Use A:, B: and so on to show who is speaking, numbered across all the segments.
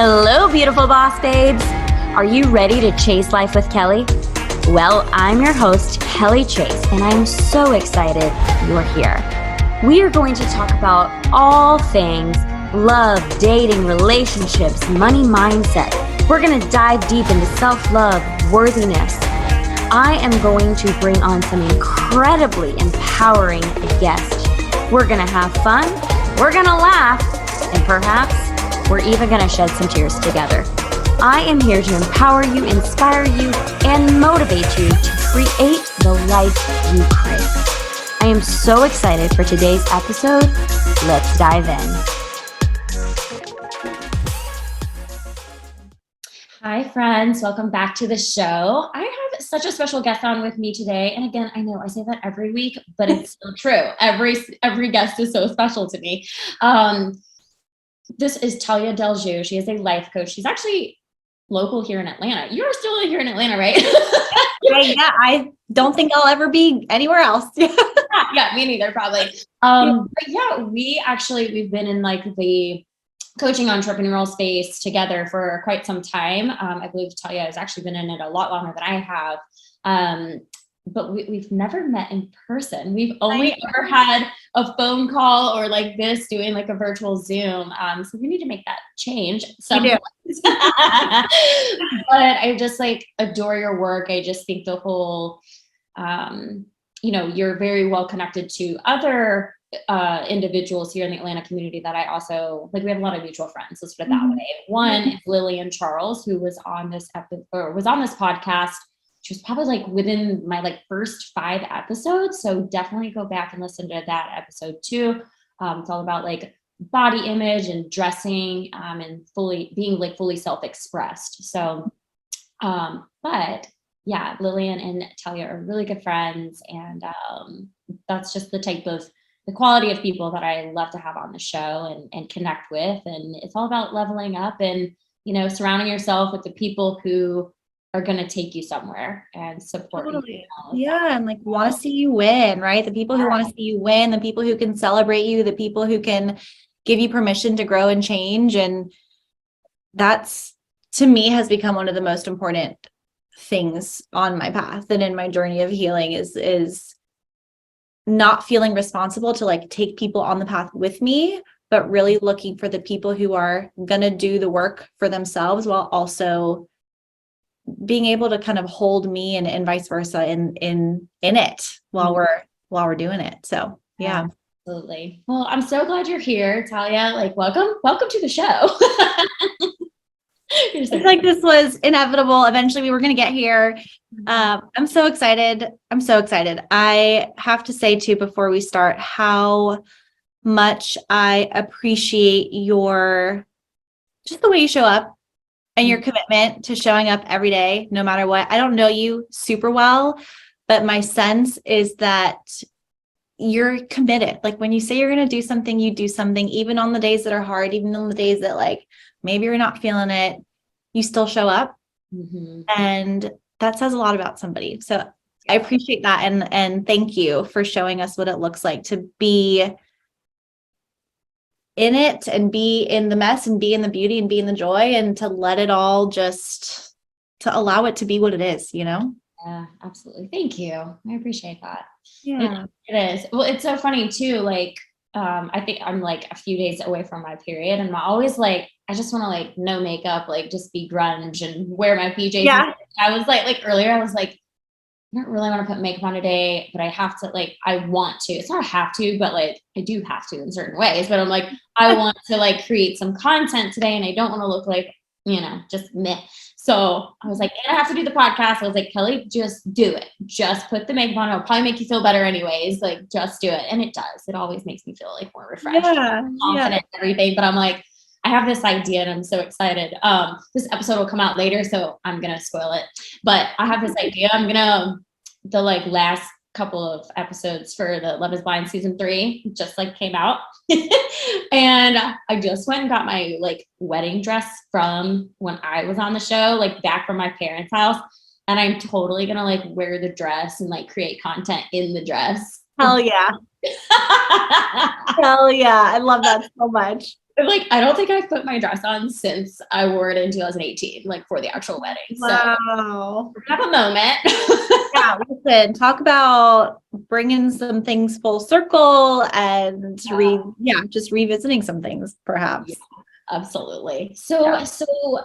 A: Hello, beautiful boss babes. Are you ready to chase life with Kelly? Well, I'm your host, Kelly Chase, and I'm so excited you're here. We are going to talk about all things love, dating, relationships, money mindset. We're going to dive deep into self-love, worthiness. I am going to bring on some incredibly empowering guests. We're going to have fun, we're going to laugh, and perhaps we're even going to shed some tears together. I am here to empower you, inspire you, and motivate you to create the life you crave. I am so excited for today's episode. Let's dive in. Hi, friends. Welcome back to the show. I have such a special guest on with me today. And again, I know I say that every week, but it's still true. Every guest is so special to me. This is Tallia Deljou. She is a life coach. She's actually local here in Atlanta. You're still here in Atlanta, right?
B: Yeah, I don't think I'll ever be anywhere else.
A: Yeah, me neither, probably. But yeah, we've been in like the coaching entrepreneurial space together for quite some time. I believe Tallia has actually been in it a lot longer than I have. But we've never met in person. We've only ever had a phone call or like this, doing like a virtual Zoom. So we need to make that change. But I just like adore your work. I just think the whole, you're very well connected to other individuals here in the Atlanta community that I also like. We have a lot of mutual friends. Let's put it that way. One is Lillian Charles, who was on this podcast. She was probably like within my like first 5 episodes. So definitely go back and listen to that episode too. It's all about like body image and dressing and fully self-expressed. So, but yeah, Lillian and Tallia are really good friends. And that's just the quality of people that I love to have on the show and connect with. And it's all about leveling up and, surrounding yourself with the people who are going to take you somewhere and support you.
B: Yeah. And like want to see you win, right? The people who want to see you win, the people who can celebrate you, the people who can give you permission to grow and change. And that's, to me, has become one of the most important things on my path and in my journey of healing is not feeling responsible to like take people on the path with me, but really looking for the people who are going to do the work for themselves while also being able to kind of hold me and vice versa in it while we're doing it. So yeah.
A: Absolutely. Well, I'm so glad you're here, Tallia. Like, welcome to the show.
B: It's like this was inevitable. Eventually we were going to get here. I'm so excited. I have to say too, before we start, how much I appreciate just the way you show up and your commitment to showing up every day, no matter what. I don't know you super well, but my sense is that you're committed. Like when you say you're going to do something, you do something, even on the days that are hard, even on the days that like, maybe you're not feeling it, you still show up. And that says a lot about somebody. So I appreciate that. And thank you for showing us what it looks like to be in it and be in the mess and be in the beauty and be in the joy and to let it all just to allow it to be what it is,
A: Yeah, absolutely. Thank you. I appreciate that.
B: Yeah,
A: it is. Well, it's so funny too. Like, I think I'm like a few days away from my period and I'm always like, I just want to like no makeup, like just be grunge and wear my PJs.
B: Yeah.
A: I was like earlier, I was like, I don't really want to put makeup on today, but I have to I want to. It's not a have to, but like I do have to in certain ways. But I'm like, I want to like create some content today and I don't want to look like, just meh. So I was like, and I have to do the podcast. I was like, Kelly, just do it. Just put the makeup on. It'll probably make you feel better anyways. Like just do it. And it does. It always makes me feel like more refreshed, confident, and everything. But I'm like, I have this idea and I'm so excited. This episode will come out later, so I'm going to spoil it. But I have this idea. The last couple of episodes for the Love is Blind season 3 just came out. And I just went and got my wedding dress from when I was on the show, back from my parents' house. And I'm totally going to wear the dress and create content in the dress.
B: Hell yeah. Hell yeah. I love that so much.
A: like, I don't think I've put my dress on since I wore it in 2018, like for the actual wedding. So
B: Wow.
A: we're gonna have a moment.
B: Yeah, listen, talk about bringing some things full circle and just revisiting some things perhaps.
A: Yeah, absolutely.
B: Yeah.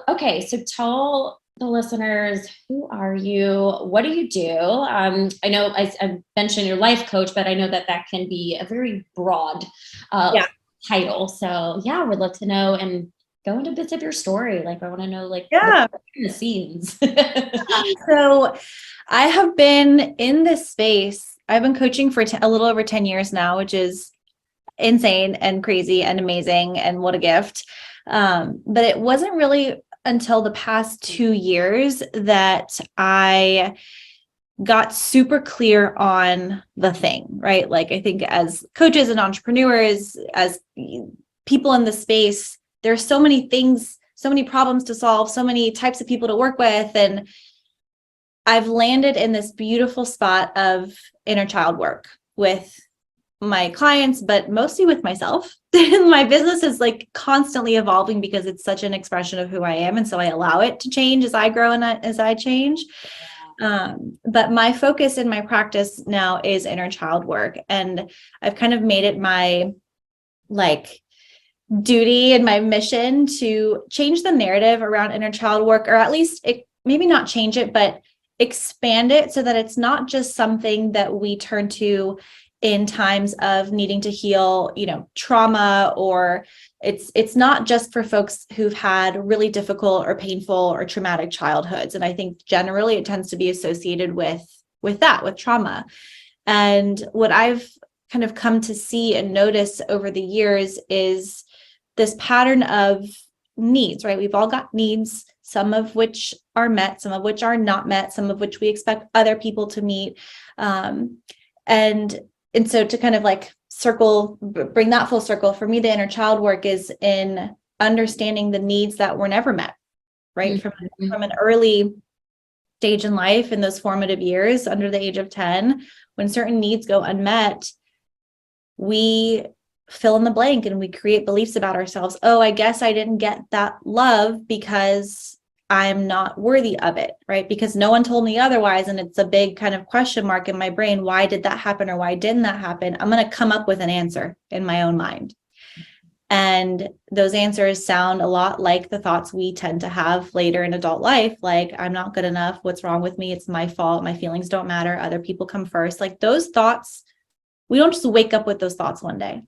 A: Okay. So tell the listeners, who are you? What do you do? I know I mentioned your life coach, but I know that can be a very broad
B: Yeah.
A: title. So yeah, we'd love to know and go into bits of your story. Like I want to know like
B: Yeah.
A: the scenes.
B: So I have been in this space. I've been coaching for a little over 10 years now, which is insane and crazy and amazing. And what a gift. But it wasn't really until the past 2 years that I got super clear on the thing, right? Like I think as coaches and entrepreneurs, as people in the space, there's so many things, so many problems to solve, so many types of people to work with. And I've landed in this beautiful spot of inner child work with my clients, but mostly with myself. My business is like constantly evolving because it's such an expression of who I am. And so I allow it to change as I grow and as I change. But my focus in my practice now is inner child work. And I've kind of made it my like duty and my mission to change the narrative around inner child work, or at least maybe not change it, but expand it so that it's not just something that we turn to in times of needing to heal, trauma, or it's not just for folks who've had really difficult or painful or traumatic childhoods. And I think generally it tends to be associated with trauma. And what I've kind of come to see and notice over the years is this pattern of needs, right? We've all got needs, some of which are met, some of which are not met, some of which we expect other people to meet. And so to kind of like bring that full circle, for me, the inner child work is in understanding the needs that were never met, right?
A: Mm-hmm.
B: From an early stage in life, in those formative years, under the age of 10, when certain needs go unmet, we fill in the blank and we create beliefs about ourselves. Oh, I guess I didn't get that love because I'm not worthy of it, right? Because no one told me otherwise. And it's a big kind of question mark in my brain. Why did that happen? Or why didn't that happen? I'm going to come up with an answer in my own mind. And those answers sound a lot like the thoughts we tend to have later in adult life. Like, I'm not good enough. What's wrong with me? It's my fault. My feelings don't matter. Other people come first. Like those thoughts, we don't just wake up with those thoughts one day.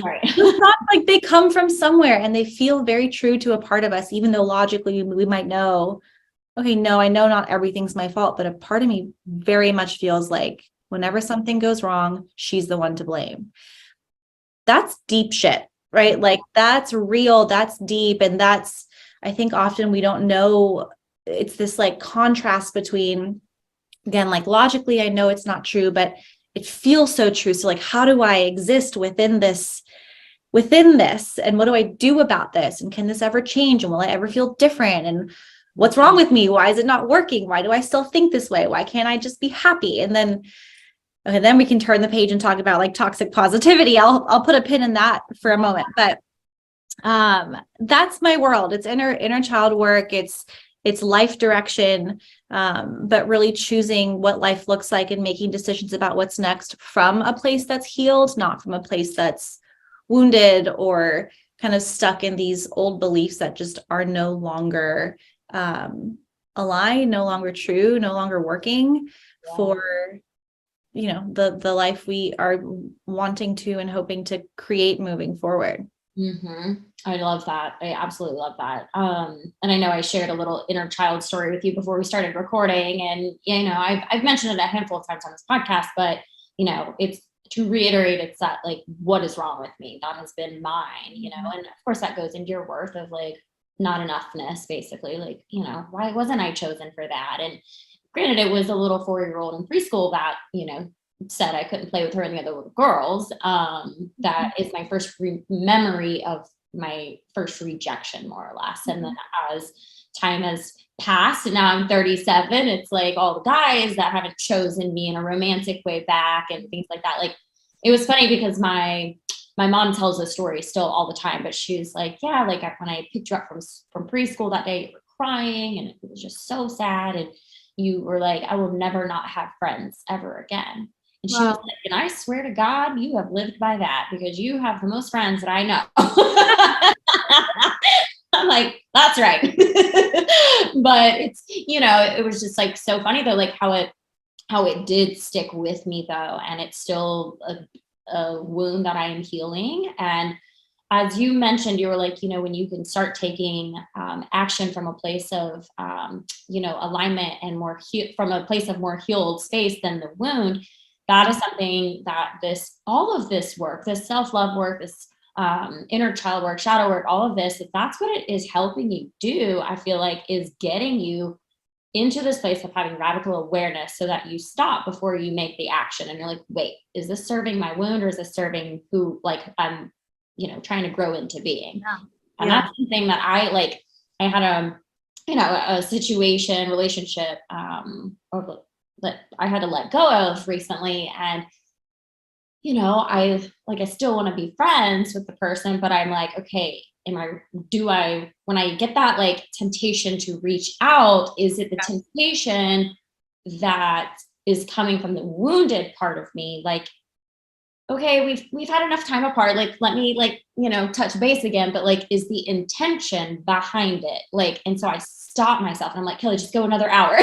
A: Right.
B: Those thoughts, like they come from somewhere and they feel very true to a part of us, even though logically we might know, okay, no, I know not everything's my fault, but a part of me very much feels like whenever something goes wrong, she's the one to blame. That's deep shit, right? Like that's real, that's deep. And I think often we don't know, it's this like contrast between, again, like logically, I know it's not true, but it feels so true. So like, how do I exist within this? And what do I do about this? And can this ever change? And will I ever feel different? And what's wrong with me? Why is it not working? Why do I still think this way? Why can't I just be happy? And then we can turn the page and talk about like toxic positivity. I'll put a pin in that for a moment, but that's my world. It's inner child work. It's life direction, but really choosing what life looks like and making decisions about what's next from a place that's healed, not from a place that's wounded or kind of stuck in these old beliefs that just are no longer aligned, no longer true, no longer working for the life we are wanting to and hoping to create moving forward.
A: Mm-hmm. I love that. I absolutely love that. And I know I shared a little inner child story with you before we started recording, and I've mentioned it a handful of times on this podcast, but it's to reiterate, it's that like, what is wrong with me? That has been mine, and of course that goes into your worth of like not enoughness, basically, like, why wasn't I chosen for that? And granted, it was a little 4-year-old in preschool that, said I couldn't play with her and the other little girls. That is my first memory of my first rejection, more or less. And then as time has passed, and now I'm 37, it's like all the guys that haven't chosen me in a romantic way back and things like that. Like, it was funny because my my mom tells this story still all the time, but she was like, yeah, like when I picked you up from preschool that day, you were crying and it was just so sad. And you were like, I will never not have friends ever again. And she was
B: Wow.
A: like, and I swear to God, you have lived by that because you have the most friends that I know. I'm like, that's right. But it's, it was just like so funny though, like how it did stick with me though. And it's still a wound that I am healing. And as you mentioned, you were like, when you can start taking action from a place of, alignment and from a place of more healed space than the wound, that is something that all of this work, this self-love work, this inner child work, shadow work, all of this, if that's what it is helping you do, I feel like is getting you into this place of having radical awareness so that you stop before you make the action and you're like, wait, is this serving my wound or is this serving who like I'm, trying to grow into being?
B: Yeah.
A: And that's something that I had a situation, relationship, or that I had to let go of recently. And I still want to be friends with the person, but I'm like, okay, when I get that like temptation to reach out, is it the temptation that is coming from the wounded part of me? Like, okay, we've had enough time apart. Like, let me touch base again, but like, is the intention behind it? Like, and so I stop myself and I'm like, Kelly, just go another hour,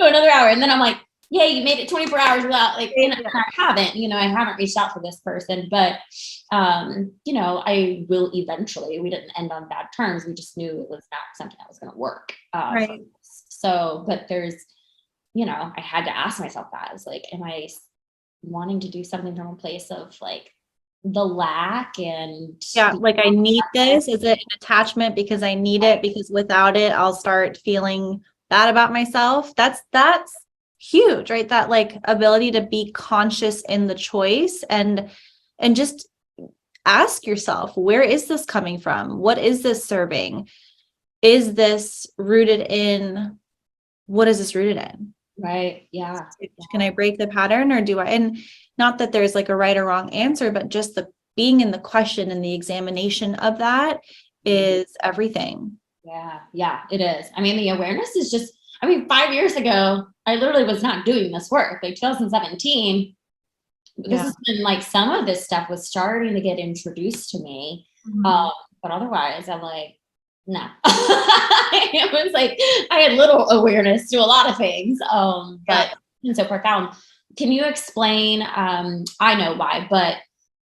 A: go another hour. And then I'm like, yay, you made it 24 hours without and I haven't reached out to this person, but, I will eventually. We didn't end on bad terms. We just knew it was not something that was going to work.
B: Right.
A: So, but there's, I had to ask myself that. I was like, am I wanting to do something from a place of like the lack and
B: like I need this? Is it an attachment because I need it, because without it I'll start feeling bad about myself? That's huge, right? That like ability to be conscious in the choice and just ask yourself, where is this coming from? What is this serving? Is this rooted in, what is this rooted in?
A: Right. Yeah.
B: Can I break the pattern, or do I? And not that there's like a right or wrong answer, but just the being in the question and the examination of that is everything.
A: Yeah. Yeah, it is. I mean, the awareness is just, 5 years ago, I literally was not doing this work. Like 2017, this has been like some of this stuff was starting to get introduced to me. But otherwise, I'm like, no. It was like I had little awareness to a lot of things. But it's so profound. Can you explain? I know why, but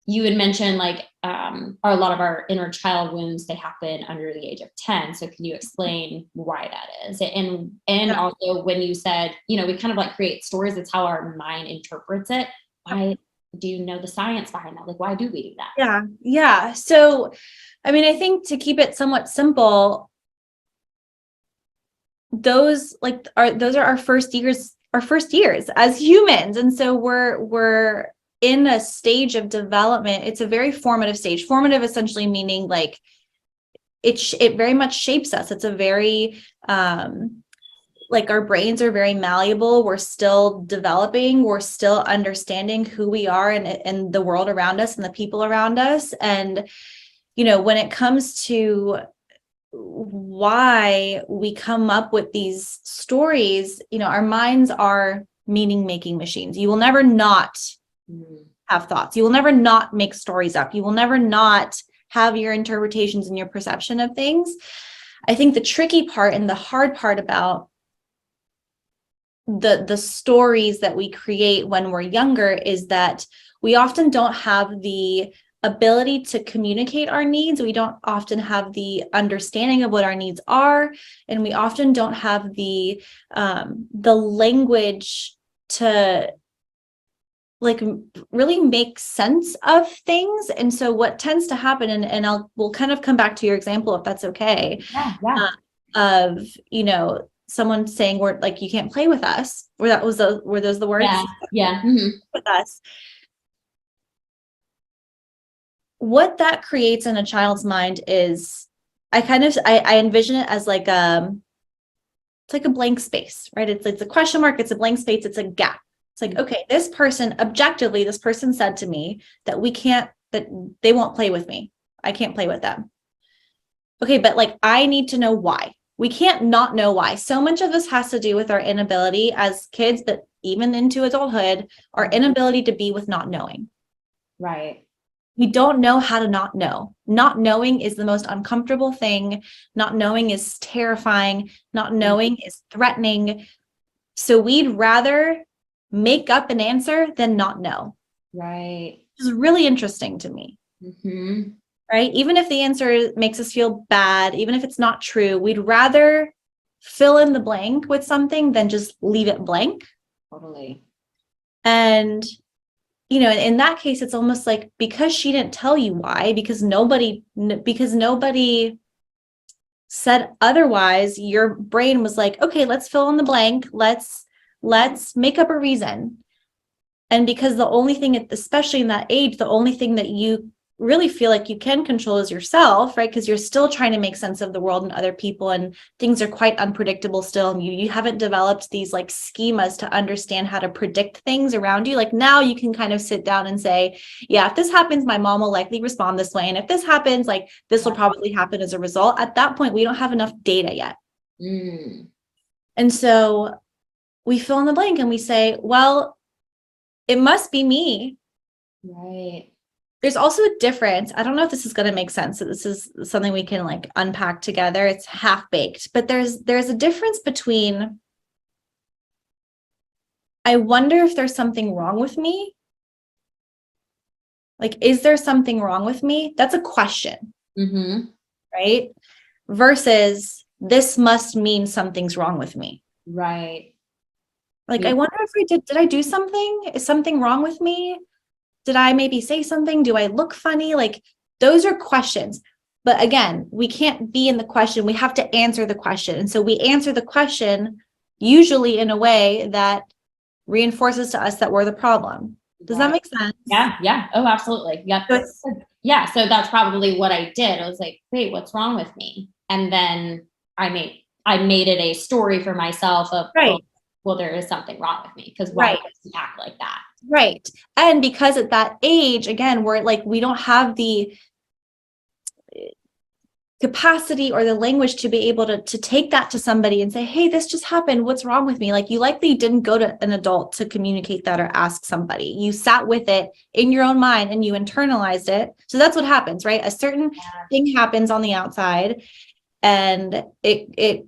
A: you had mentioned like a lot of our inner child wounds, they happen under the age of 10. So can you explain why that is? And also when you said, we kind of like create stories, it's how our mind interprets it. Why do you know the science behind that? Like, why do we do that?
B: Yeah. So, I think to keep it somewhat simple, those are our first years as humans. And so we're in a stage of development. It's a very formative stage. Formative essentially meaning like it very much shapes us. It's a very like our brains are very malleable. We're still developing. We're still understanding who we are and the world around us and the people around us. And, when it comes to why we come up with these stories, our minds are meaning-making machines. You will never not have thoughts. You will never not make stories up. You will never not have your interpretations and your perception of things. I think the tricky part and the hard part about the stories that we create when we're younger is that we often don't have the ability to communicate our needs. We don't often have the understanding of what our needs are, and we often don't have the language to like really make sense of things. And so what tends to happen, and we'll kind of come back to your example if that's okay. Of someone saying, we're like, you can't play with us, were those the words? With us. What that creates in a child's mind is, I envision it as like it's like a blank space, right? It's a question mark, it's a blank space, it's a gap. It's like, okay, this person said to me that we can't that they won't play with me. I can't play with them. Okay, but like, I need to know why. We can't not know why. So much of this has to do with our inability as kids, but even into adulthood, our inability to be with not knowing.
A: Right.
B: We don't know how to not know. Not knowing is the most uncomfortable thing. Not knowing is terrifying. Not knowing is threatening. So we'd rather make up an answer than not know.
A: Right.
B: Which is really interesting to me.
A: Mm-hmm.
B: Right? Even if the answer makes us feel bad, even if it's not true, we'd rather fill in the blank with something than just leave it blank.
A: Totally.
B: And, in that case, it's almost like because she didn't tell you why, because nobody said otherwise, your brain was like, okay, let's fill in the blank. Let's make up a reason. And because the only thing, especially in that age, the only thing that you really feel like you can control is yourself, right? Because you're still trying to make sense of the world and other people, and things are quite unpredictable still. And you haven't developed these like schemas to understand how to predict things around you. Like now you can kind of sit down and say, yeah, if this happens, my mom will likely respond this way. And if this happens, like this will probably happen as a result. At that point, we don't have enough data yet. And so we fill in the blank and we say, well, it must be me.
A: Right.
B: There's also a difference. I don't know if this is going to make sense. So this is something we can like unpack together. It's half baked, but there's a difference between, I wonder if there's something wrong with me. Like, is there something wrong with me? That's a question, right? Versus this must mean something's wrong with me.
A: Right.
B: Like, I wonder if did I do something? Is something wrong with me? Did I maybe say something? Do I look funny? Like, those are questions. But again, we can't be in the question. We have to answer the question. And so we answer the question usually in a way that reinforces to us that we're the problem. Does that make sense?
A: Yeah. Yeah. Oh, absolutely. Yep. Yeah. So that's probably what I did. I was like, wait, what's wrong with me? And then I made it a story for myself of,
B: right.
A: Well, there is something wrong with me because why does he act like that?
B: Right. And because at that age, again, we're like, we don't have the capacity or the language to be able to take that to somebody and say, hey, this just happened. What's wrong with me? Like, you likely didn't go to an adult to communicate that or ask somebody. You sat with it in your own mind and you internalized it. So that's what happens, right? A certain thing happens on the outside and it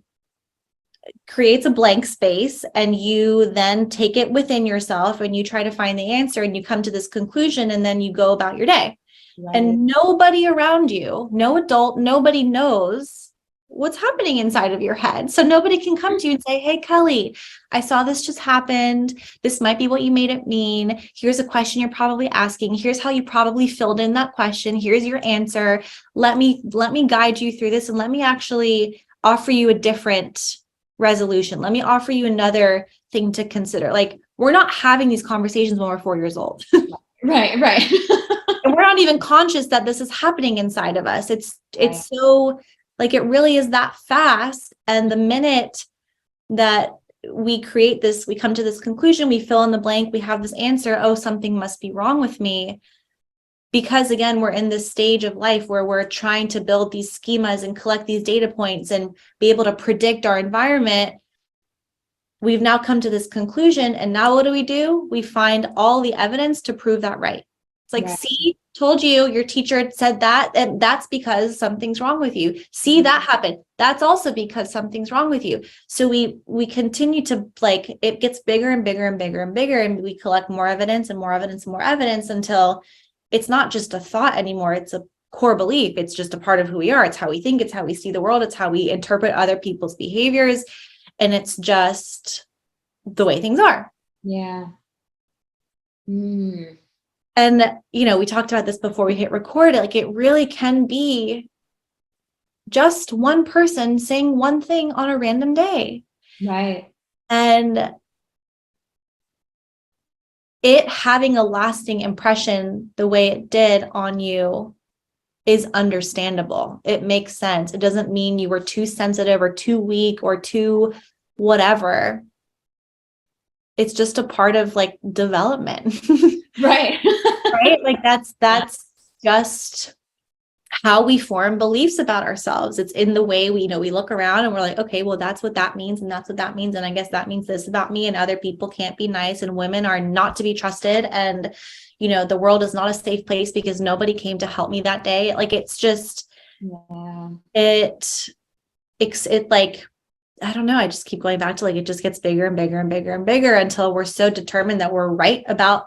B: creates a blank space, and you then take it within yourself and you try to find the answer and you come to this conclusion and then you go about your day. Right. And nobody around you, no adult, nobody knows what's happening inside of your head. So nobody can come to you and say, hey, Kelly, I saw this just happened. This might be what you made it mean. Here's a question you're probably asking. Here's how you probably filled in that question. Here's your answer. Let me guide you through this, and let me actually offer you a different resolution. Let me offer you another thing to consider. Like, we're not having these conversations when we're 4 years old.
A: Right.
B: And we're not even conscious that this is happening inside of us. It's so like, it really is that fast. And the minute that we create this, we come to this conclusion, we fill in the blank, we have this answer, oh, something must be wrong with me. Because again, we're in this stage of life where we're trying to build these schemas and collect these data points and be able to predict our environment. We've now come to this conclusion. And now what do? We find all the evidence to prove that right. It's like, see, told you, your teacher said that, and that's because something's wrong with you. See, that happened. That's also because something's wrong with you. So we continue to, like, it gets bigger and bigger and bigger and bigger. And we collect more evidence and more evidence and more evidence until it's not just a thought anymore. It's a core belief. It's just a part of who we are. It's how we think. It's how we see the world. It's how we interpret other people's behaviors. And it's just the way things are.
A: Yeah.
B: And, we talked about this before we hit record. Like, it really can be just one person saying one thing on a random day.
A: Right.
B: And it having a lasting impression the way it did on you is understandable. It makes sense. It doesn't mean you were too sensitive or too weak or too whatever. It's just a part of like development.
A: Right.
B: Right? Like that's just how we form beliefs about ourselves. It's in the way we look around and we're like, okay, well, that's what that means. And that's what that means. And I guess that means this about me, and other people can't be nice, and women are not to be trusted. And, the world is not a safe place because nobody came to help me that day. Like, it's just, it like, I don't know. I just keep going back to, like, it just gets bigger and bigger and bigger and bigger until we're so determined that we're right about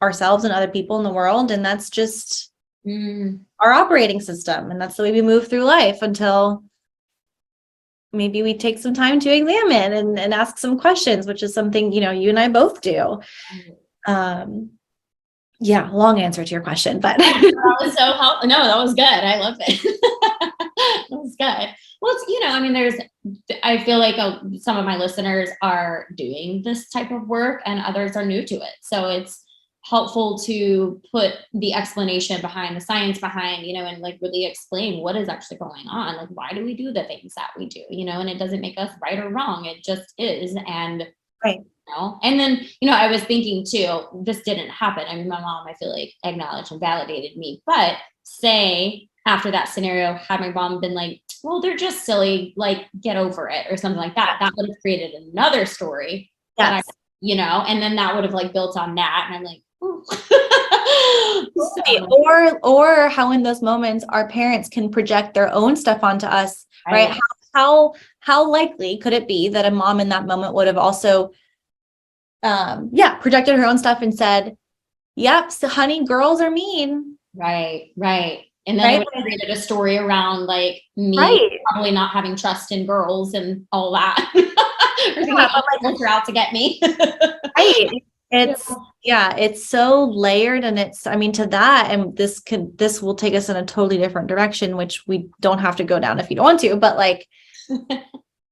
B: ourselves and other people in the world. And that's just our operating system. And that's the way we move through life until maybe we take some time to examine and ask some questions, which is something, you and I both do. Yeah, long answer to your question, but
A: that was so helpful. No, that was good. I love it. That was good. Well, it's, I feel like some of my listeners are doing this type of work and others are new to it. So it's helpful to put the explanation behind the science behind, and like really explain what is actually going on. Like, why do we do the things that we do, and it doesn't make us right or wrong. It just is. And
B: right.
A: And then, I was thinking too, this didn't happen. I mean, my mom, I feel like, acknowledged and validated me, but say after that scenario, had my mom been like, well, they're just silly, like, get over it or something like that, that would have created another story.
B: Yes.
A: That and then that would have like built on that. And I'm like,
B: or how in those moments our parents can project their own stuff onto us, right? How likely could it be that a mom in that moment would have also projected her own stuff and said, yep, so honey, girls are mean.
A: Right. And then it would have created a story around like me probably not having trust in girls and all that. Or thinking girls are out to get me.
B: Right. It's so layered, and to that, and this will take us in a totally different direction, which we don't have to go down if you don't want to, but like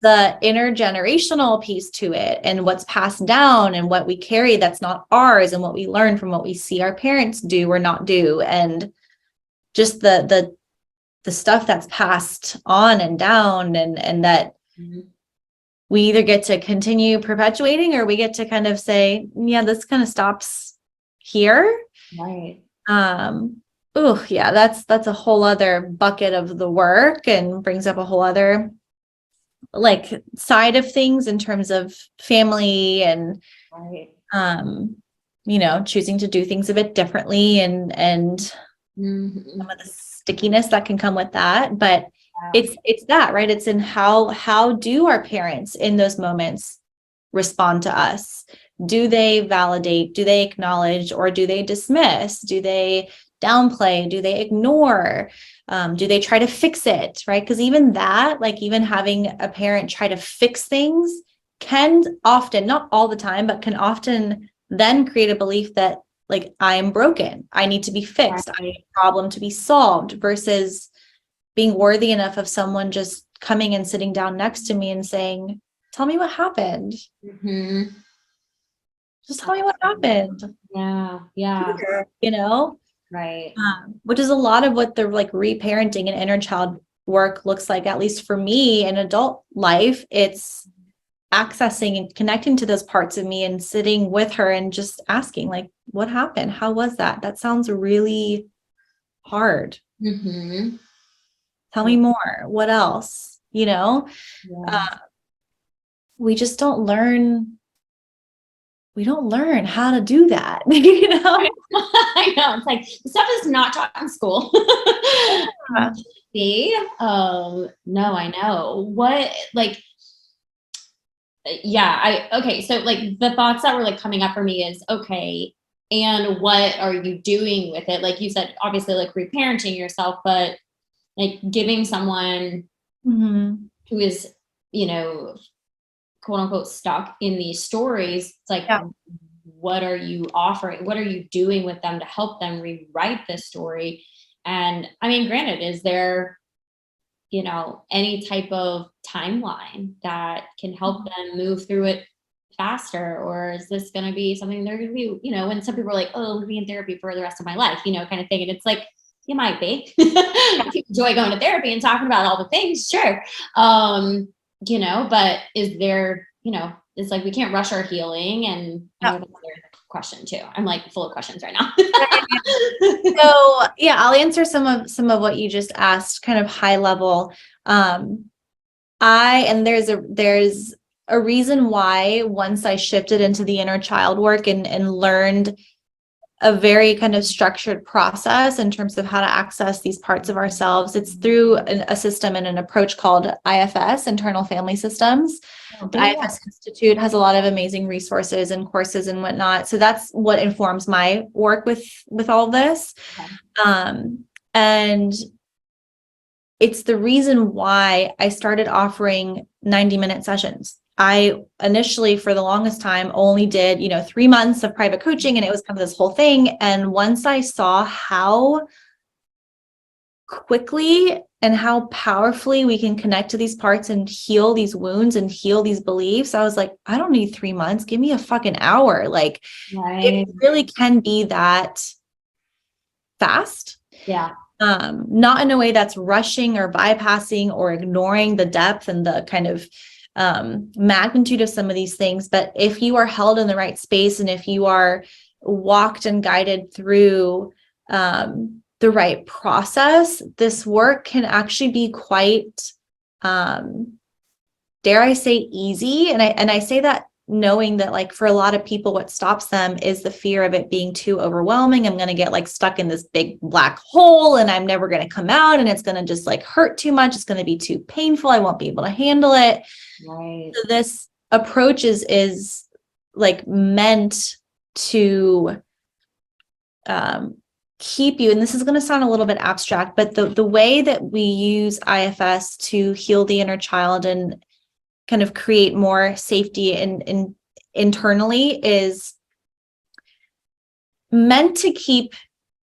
B: the intergenerational piece to it and what's passed down and what we carry that's not ours, and what we learn from what we see our parents do or not do, and just the stuff that's passed on and down, and that we either get to continue perpetuating or we get to kind of say, yeah, this kind of stops here.
A: Right.
B: That's a whole other bucket of the work, and brings up a whole other like side of things in terms of family and choosing to do things a bit differently, and some of the stickiness that can come with that. But it's that, right? It's in how do our parents in those moments respond to us? Do they validate? Do they acknowledge? Or do they dismiss? Do they downplay? Do they ignore? Do they try to fix it? Right? Because even that, like even having a parent try to fix things can often, not all the time, but can often then create a belief that like I am broken. I need to be fixed. I need a problem to be solved, versus being worthy enough of someone just coming and sitting down next to me and saying, tell me what happened. Just tell me what happened.
A: Yeah. Right.
B: Which is a lot of what the like reparenting and inner child work looks like, at least for me in adult life. It's accessing and connecting to those parts of me and sitting with her and just asking, like, what happened? How was that? That sounds really hard. Tell me more. What else? We just don't learn. We don't learn how to do that.
A: I know. It's like the stuff is not taught in school. See? No, I know. What, like, so like the thoughts that were like coming up for me is, okay, and what are you doing with it? Like you said, obviously like reparenting yourself, but like giving someone who is, quote unquote stuck in these stories, it's like, what are you offering? What are you doing with them to help them rewrite this story? And I mean, granted, is there, any type of timeline that can help them move through it faster? Or is this going to be something they're going to be, when some people are like, oh, we'll be in therapy for the rest of my life, kind of thing. And it's like, you might be. If you enjoy going to therapy and talking about all the things, sure. But is there, it's like we can't rush our healing. And I know that's your question too. I'm like full of questions right now.
B: So yeah, I'll answer some of what you just asked, kind of high level. There's a reason why once I shifted into the inner child work and learned a very kind of structured process in terms of how to access these parts of ourselves. It's through a system and an approach called IFS, Internal Family Systems. The IFS Institute has a lot of amazing resources and courses and whatnot. So that's what informs my work with all of this. And it's the reason why I started offering 90-minute sessions. I initially, for the longest time, only did, 3 months of private coaching, and it was kind of this whole thing. And once I saw how quickly and how powerfully we can connect to these parts and heal these wounds and heal these beliefs, I was like, I don't need 3 months. Give me a fucking hour. Like, it really can be that fast.
A: Yeah.
B: Not in a way that's rushing or bypassing or ignoring the depth and the kind of magnitude of some of these things. But if you are held in the right space and if you are walked and guided through the right process, this work can actually be quite, dare I say, easy. And I say that knowing that, like, for a lot of people, what stops them is the fear of it being too overwhelming. I'm going to get like stuck in this big black hole and I'm never going to come out, and it's going to just like hurt too much. It's going to be too painful. I won't be able to handle it.
A: Right.
B: So this approach is like meant to keep you, and this is going to sound a little bit abstract, but the way that we use IFS to heal the inner child and kind of create more safety in internally is meant to keep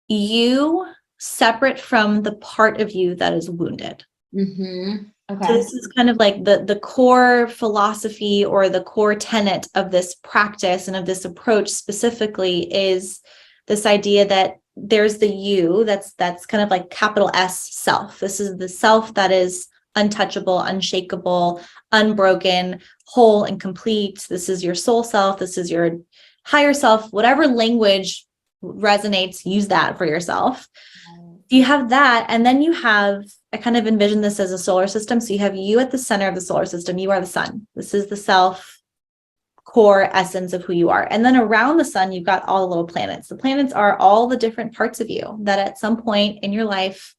B: you separate from the part of you that is wounded.
A: Okay.
B: So this is kind of like the core philosophy or the core tenet of this practice and of this approach specifically is this idea that there's the you that's kind of like capital S self. This is the self that is untouchable, unshakable, unbroken, whole and complete. This is your soul self. This is your higher self. Whatever language resonates, use that for yourself. You have that, and then you have, I kind of envision this as a solar system. So you have you at the center of the solar system. You are the sun. This is the self core essence of who you are. And then around the sun, you've got all the little planets. The planets are all the different parts of you that at some point in your life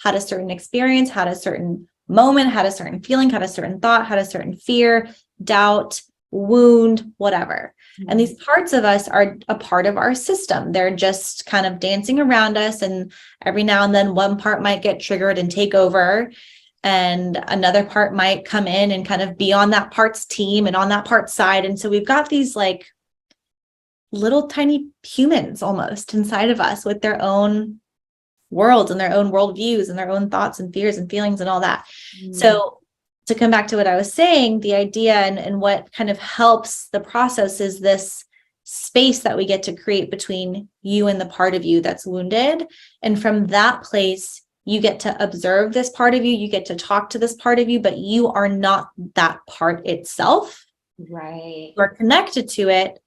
B: had a certain experience, had a certain moment, had a certain feeling, had a certain thought, had a certain fear, doubt, wound, whatever. And these parts of us are a part of our system. They're just kind of dancing around us. And every now and then one part might get triggered and take over. And another part might come in and kind of be on that part's team and on that part's side. And so we've got these like little tiny humans almost inside of us with their own worlds and their own worldviews and their own thoughts and fears and feelings and all that. So to come back to what I was saying, the idea and what kind of helps the process is this space that we get to create between you and the part of you that's wounded. And from that place, you get to observe this part of you, you get to talk to this part of you, but you are not that part itself.
A: Right.
B: You're connected to it.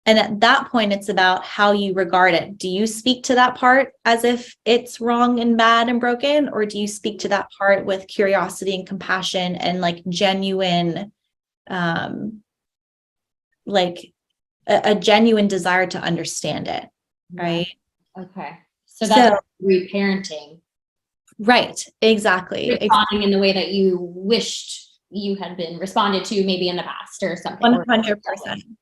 B: And at that point, it's about how you regard it. Do you speak to that part as if it's wrong and bad and broken? Or do you speak to that part with curiosity and compassion and like genuine, like a genuine desire to understand it? Right.
A: Okay. So that's reparenting.
B: Right. Exactly.
A: Responding in the way that you wished you had been responded to maybe in the past or something.
B: 100%.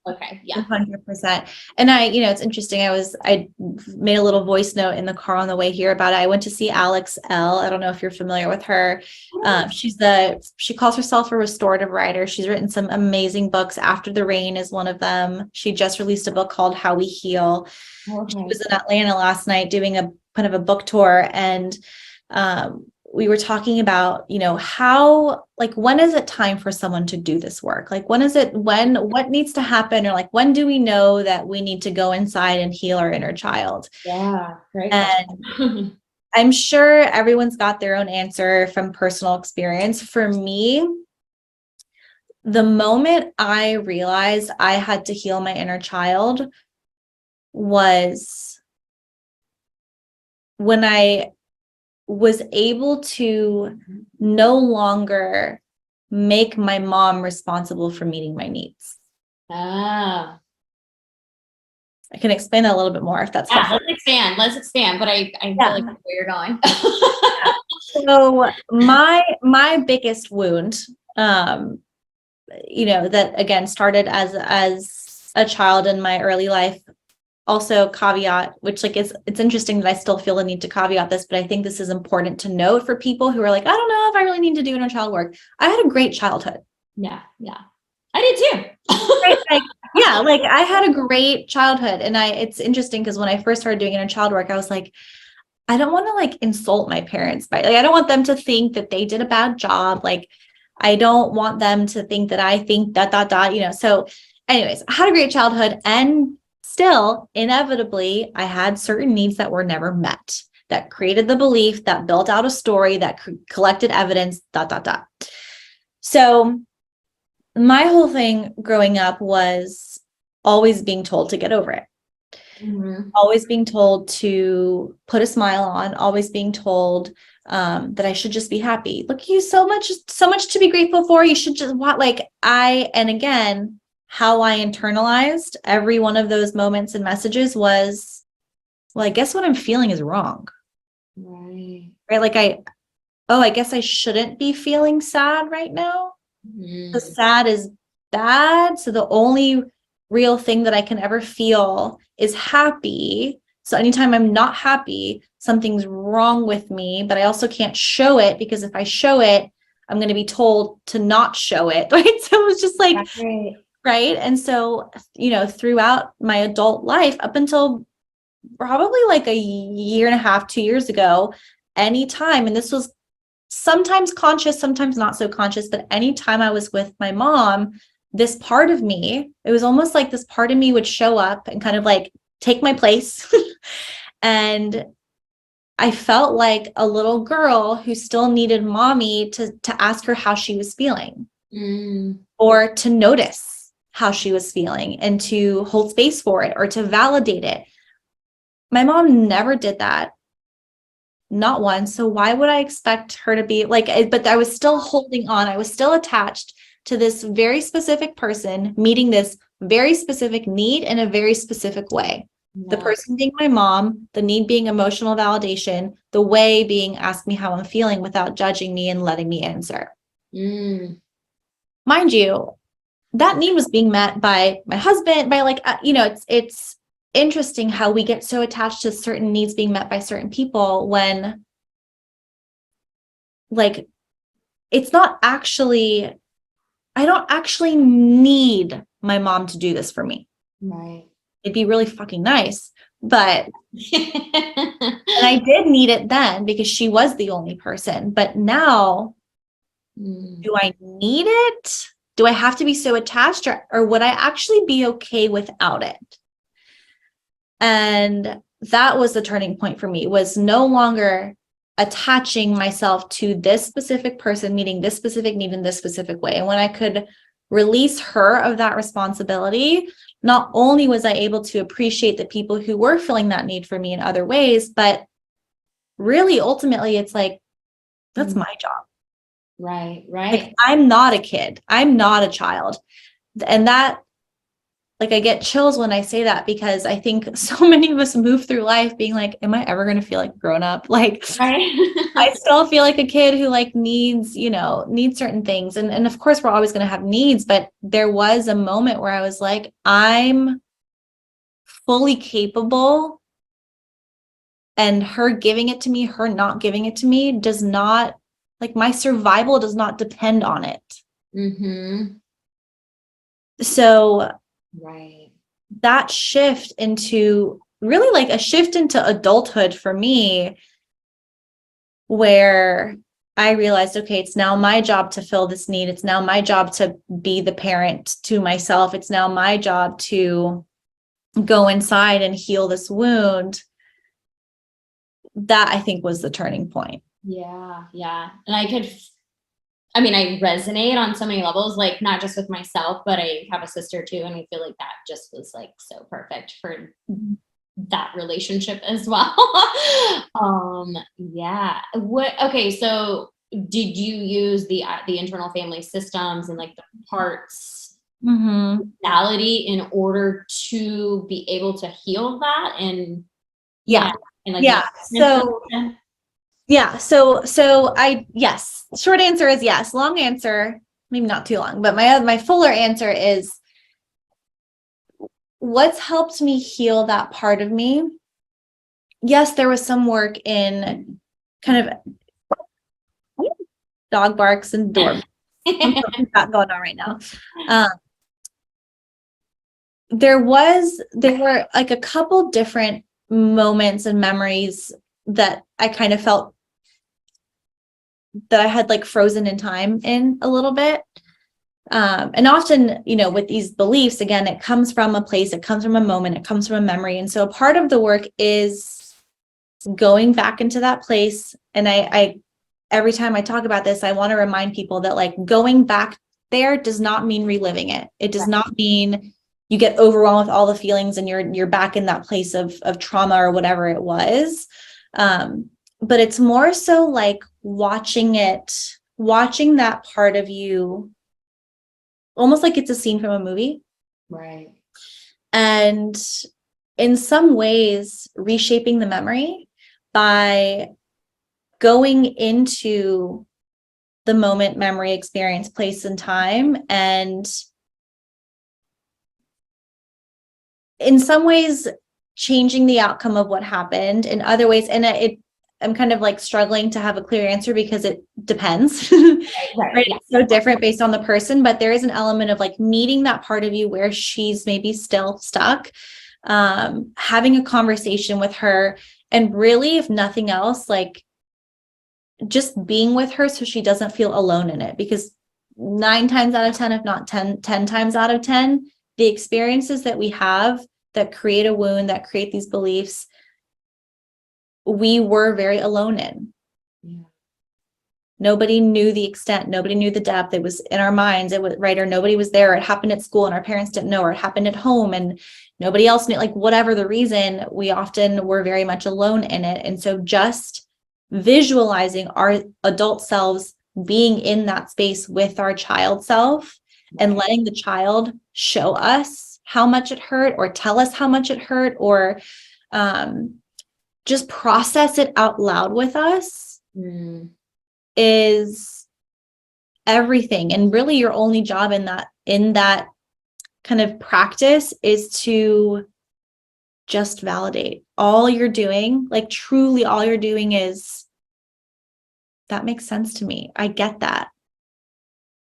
A: Okay. Yeah.
B: 100%. And it's interesting. I made a little voice note in the car on the way here about it. I went to see Alex L. I don't know if you're familiar with her. She calls herself a restorative writer. She's written some amazing books. After the Rain is one of them. She just released a book called How We Heal. Okay. She was in Atlanta last night doing a kind of a book tour, and we were talking about, how, like, when is it time for someone to do this work? Like, what needs to happen? Or like, when do we know that we need to go inside and heal our inner child?
A: Yeah. Great.
B: And I'm sure everyone's got their own answer from personal experience. For me, the moment I realized I had to heal my inner child was when I was able to no longer make my mom responsible for meeting my needs.
A: Ah.
B: I can explain that a little bit more if that's helpful.
A: Let's expand, but I feel like where you're going.
B: So my biggest wound, that again started as a child in my early life. Also caveat, which it's interesting that I still feel the need to caveat this, but I think this is important to note for people who are like, I don't know if I really need to do inner child work. I had a great childhood.
A: Yeah. I did too.
B: Right? I had a great childhood. And it's interesting because when I first started doing inner child work, I was like, I don't want to insult my parents by I don't want them to think that they did a bad job. I don't want them to think that I think that. So anyways, I had a great childhood, and still inevitably I had certain needs that were never met, that created the belief, that built out a story, that collected evidence, . So my whole thing growing up was always being told to get over it.
A: Mm-hmm.
B: Always being told to put a smile on, always being told that I should just be happy. Look, you so much to be grateful for. You should just and again, how I internalized every one of those moments and messages was, well, I guess what I'm feeling is wrong.
A: Right.
B: Right. I guess I shouldn't be feeling sad right now. The sad is bad. So the only real thing that I can ever feel is happy. So anytime I'm not happy, something's wrong with me, but I also can't show it, because if I show it, I'm going to be told to not show it. Right. So it was just right. And so, throughout my adult life, up until probably a year and a half, 2 years ago, anytime, and this was sometimes conscious, sometimes not so conscious, but anytime I was with my mom, this part of me, it was almost like this part of me would show up and kind of take my place. And I felt like a little girl who still needed mommy to ask her how she was feeling, or to notice how she was feeling and to hold space for it or to validate it. My mom never did that. Not one. So why would I expect her to be but I was still holding on. I was still attached to this very specific person meeting this very specific need in a very specific way. The person being my mom, the need being emotional validation, the way being ask me how I'm feeling without judging me and letting me answer. Mind you, that need was being met by my husband, by it's interesting how we get so attached to certain needs being met by certain people when it's not actually, I don't actually need my mom to do this for me.
A: Right.
B: It'd be really fucking nice, but and I did need it then because she was the only person. But now, do I need it? Do I have to be so attached, or would I actually be okay without it? And that was the turning point for me, was no longer attaching myself to this specific person meeting this specific need in this specific way. And when I could release her of that responsibility, not only was I able to appreciate the people who were filling that need for me in other ways, but really ultimately it's that's my job.
A: Right.
B: I'm not a kid. I'm not a child. And that, I get chills when I say that, because I think so many of us move through life being am I ever going to feel grown up?
A: Right.
B: I still feel like a kid who needs certain things. And of course we're always going to have needs, but there was a moment where I was I'm fully capable, and her giving it to me, her not giving it to me does not, my survival does not depend on it. So
A: right.
B: that shift into really a shift into adulthood for me, where I realized, okay, it's now my job to fill this need. It's now my job to be the parent to myself. It's now my job to go inside and heal this wound. That I think was the turning point.
A: Yeah. And I could I mean, I resonate on so many levels, like not just with myself, but I have a sister too. And I feel like that just was like so perfect for that relationship as well. Yeah. Okay. So did you use the internal family systems and like the parts
B: Mm-hmm.
A: reality in order to be able to heal that? And
B: Yeah.
A: yeah. And like
B: Yeah.
A: make
B: So yeah. Yes. Short answer is yes. Long answer, maybe not too long, but my fuller answer is what's helped me heal that part of me. Yes, there was some work in kind of dog barks and door. Something's got going on right now. Um, there were like a couple different moments and memories that I kind of felt that I had like frozen in time in a little bit. And often, with these beliefs, again, it comes from a place, it comes from a moment, it comes from a memory. And so part of the work is going back into that place. And I every time I talk about this, I want to remind people that like going back there does not mean reliving it. It does not mean you get overwhelmed with all the feelings and you're back in that place of trauma or whatever it was. But it's more so like watching that part of you, almost like it's a scene from a movie.
A: Right.
B: And in some ways, reshaping the memory by going into the moment, memory, experience, place, and time. And in some ways, changing the outcome of what happened. In other ways, and I'm kind of like struggling to have a clear answer because it depends. Right?
A: Yeah.
B: It's so different based on the person, but there is an element of like meeting that part of you where she's maybe still stuck, having a conversation with her, and really, if nothing else, like just being with her so she doesn't feel alone in it. Because 9 times out of 10, if not 10 times out of 10, the experiences that we have that create a wound, that create these beliefs, we were very alone in.
A: Yeah.
B: Nobody knew the extent, nobody knew the depth. It was in our minds, it was right, or nobody was there. It happened at school and our parents didn't know, or it happened at home and nobody else knew. Like whatever the reason, we often were very much alone in it. And so just visualizing our adult selves being in that space with our child self and letting the child show us how much it hurt or tell us how much it hurt, or just process it out loud with us is everything. And really your only job in that kind of practice is to just validate. All you're doing, like truly all you're doing is, that makes sense to me. I get that.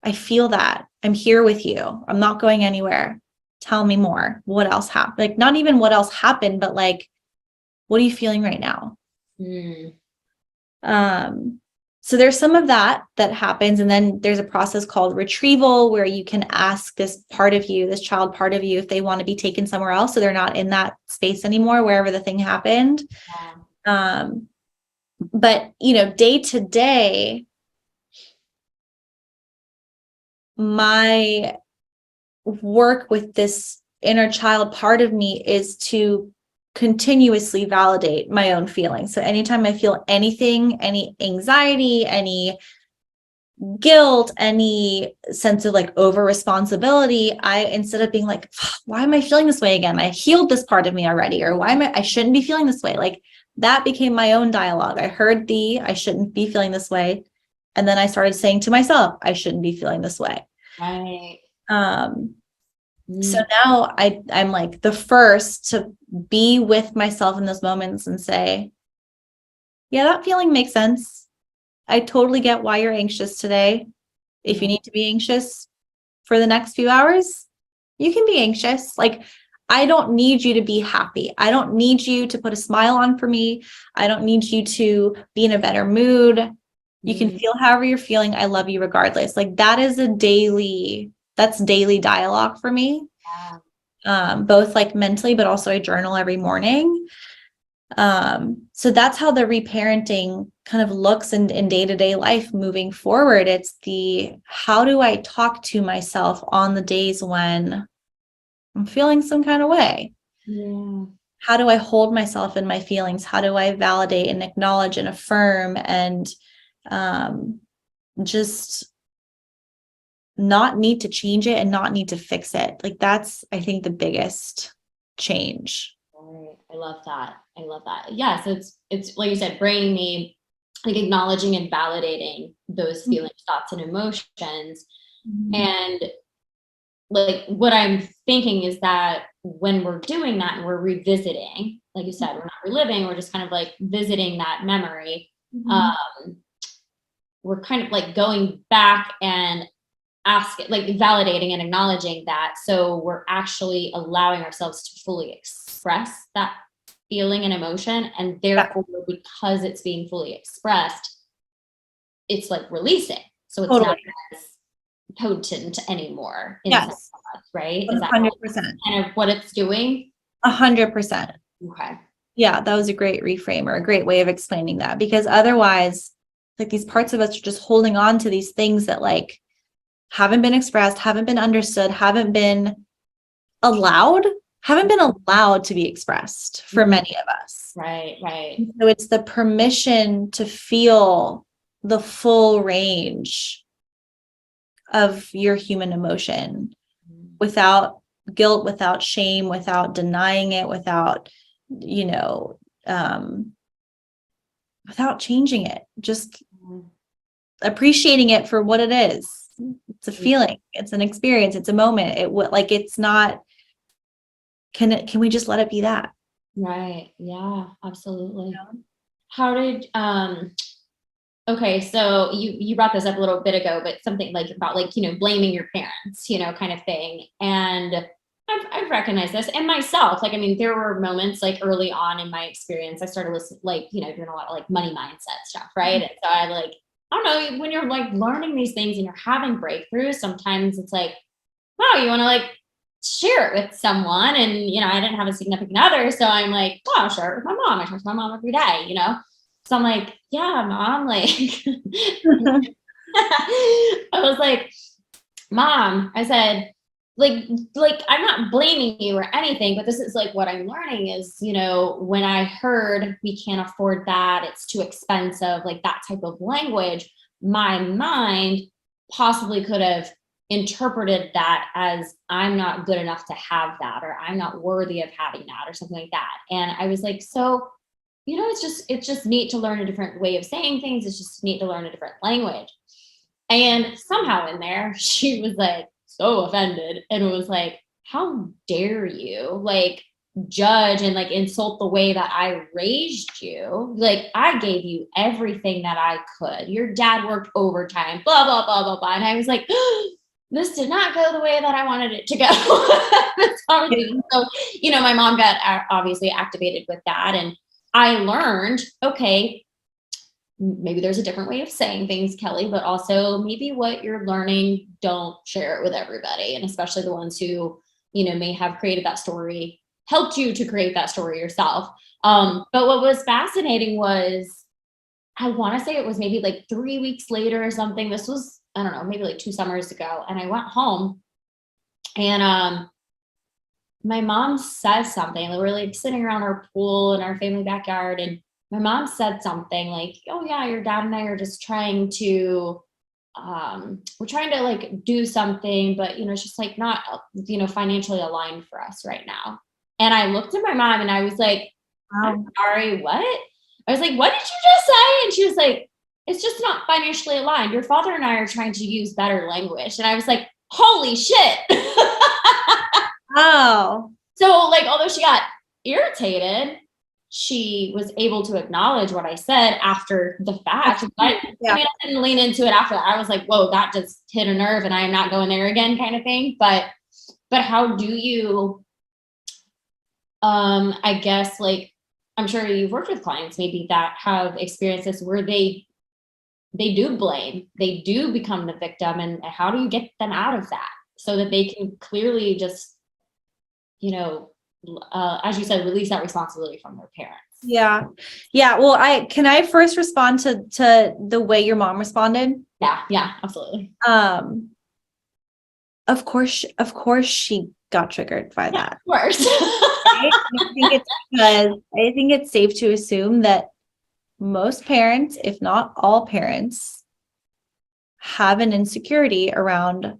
B: I feel that. I'm here with you. I'm not going anywhere. Tell me more. What else happened? Like not even what else happened, but like, what are you feeling right now? So there's some of that happens. And then there's a process called retrieval where you can ask this part of you, this child part of you, if they want to be taken somewhere else. So they're not in that space anymore, wherever the thing happened. But, day to day, my work with this inner child part of me is to continuously validate my own feelings. So anytime I feel anything, any anxiety, any guilt, any sense of like over responsibility, instead of being like, why am I feeling this way again? I healed this part of me already, or I shouldn't be feeling this way. Like that became my own dialogue. I heard I shouldn't be feeling this way. And then I started saying to myself, I shouldn't be feeling this way.
A: Right.
B: So now I'm like the first to be with myself in those moments and say, yeah, that feeling makes sense. I totally get why you're anxious today. If you need to be anxious for the next few hours, you can be anxious. Like, I don't need you to be happy. I don't need you to put a smile on for me. I don't need you to be in a better mood. You can feel however you're feeling. I love you regardless. Like that is that's daily dialogue for me. Both like mentally, but also I journal every morning. So that's how the reparenting kind of looks in day-to-day life moving forward. It's how do I talk to myself on the days when I'm feeling some kind of way?
A: Yeah.
B: How do I hold myself in my feelings? How do I validate and acknowledge and affirm and just not need to change it and not need to fix it? Like that's, I think, the biggest change.
A: Right. I love that. I love that. Yeah. So it's like you said, bringing me like acknowledging and validating those feelings, thoughts, and emotions.
B: Mm-hmm.
A: And like what I'm thinking is that when we're doing that and we're revisiting, like you said, we're not reliving, we're just kind of like visiting that memory.
B: Mm-hmm.
A: We're kind of like going back and like validating and acknowledging that. So we're actually allowing ourselves to fully express that feeling and emotion. And therefore, because it's being fully expressed, it's like releasing. So it's
B: Totally.
A: not as potent anymore inside
B: Yes.
A: of us, right? Is that
B: 100%.
A: kind of what it's doing?
B: 100%.
A: Okay.
B: Yeah, that was a great reframer, a great way of explaining that, because otherwise, like these parts of us are just holding on to these things that like haven't been expressed, haven't been understood, allowed, haven't been allowed to be expressed for many of us.
A: Right, right.
B: So it's the permission to feel the full range of your human emotion without guilt, without shame, without denying it, without, without changing it, just appreciating it for what it is. It's a feeling, it's an experience, it's a moment. It's not, can we just let it be that?
A: Right. Yeah, absolutely. How did okay, so you brought this up a little bit ago, but something like about like, blaming your parents, kind of thing. And I've recognized this and myself. Like, I mean, there were moments like early on in my experience, I started listening, like, doing a lot of like money mindset stuff, right? And so I like, I don't know, when you're like learning these things and you're having breakthroughs, sometimes it's like, wow, you want to like share it with someone. And, I didn't have a significant other. So I'm like, oh, I'll share it with my mom. I talk to my mom every day. So I'm like, yeah, mom, like, I was like, mom, I said, like, I'm not blaming you or anything, but this is like what I'm learning is, when I heard we can't afford that, it's too expensive, like that type of language, my mind possibly could have interpreted that as I'm not good enough to have that, or I'm not worthy of having that, or something like that. And I was like, so, it's just neat to learn a different way of saying things. It's just neat to learn a different language. And somehow in there, she was like so offended and was like, how dare you like judge and like insult the way that I raised you? Like, I gave you everything that I could. Your dad worked overtime, blah, blah, blah, blah, blah. And I was like, this did not go the way that I wanted it to go. So, my mom got obviously activated with that. And I learned, okay, maybe there's a different way of saying things, Kelly, but also maybe what you're learning, don't share it with everybody. And especially the ones who, may have created that story, helped you to create that story yourself. But what was fascinating was, I want to say it was maybe like 3 weeks later or something. This was, I don't know, maybe like 2 summers ago. And I went home and, my mom says something. We're like sitting around our pool in our family backyard, and my mom said something like, oh yeah, your dad and I are just trying to we're trying to like do something, but it's just like not financially aligned for us right now. And I looked at my mom and I was like, I'm sorry, what? I was like, what did you just say? And she was like, it's just not financially aligned. Your father and I are trying to use better language. And I was like, holy shit.
B: Oh.
A: So like, although she got irritated, she was able to acknowledge what I said after the fact. I mean, I didn't lean into it after that. I was like, whoa, that just hit a nerve and I am not going there again, kind of thing. But how do you, I guess, like, I'm sure you've worked with clients maybe that have experiences where they do blame, they do become the victim. And how do you get them out of that so that they can clearly just, as you said, release that responsibility from their parents?
B: Yeah. Yeah. Well, can I first respond to the way your mom responded?
A: Yeah, absolutely.
B: Of course she got triggered by
A: Yeah,
B: that.
A: of course.
B: Right? I think it's safe to assume that most parents, if not all parents, have an insecurity around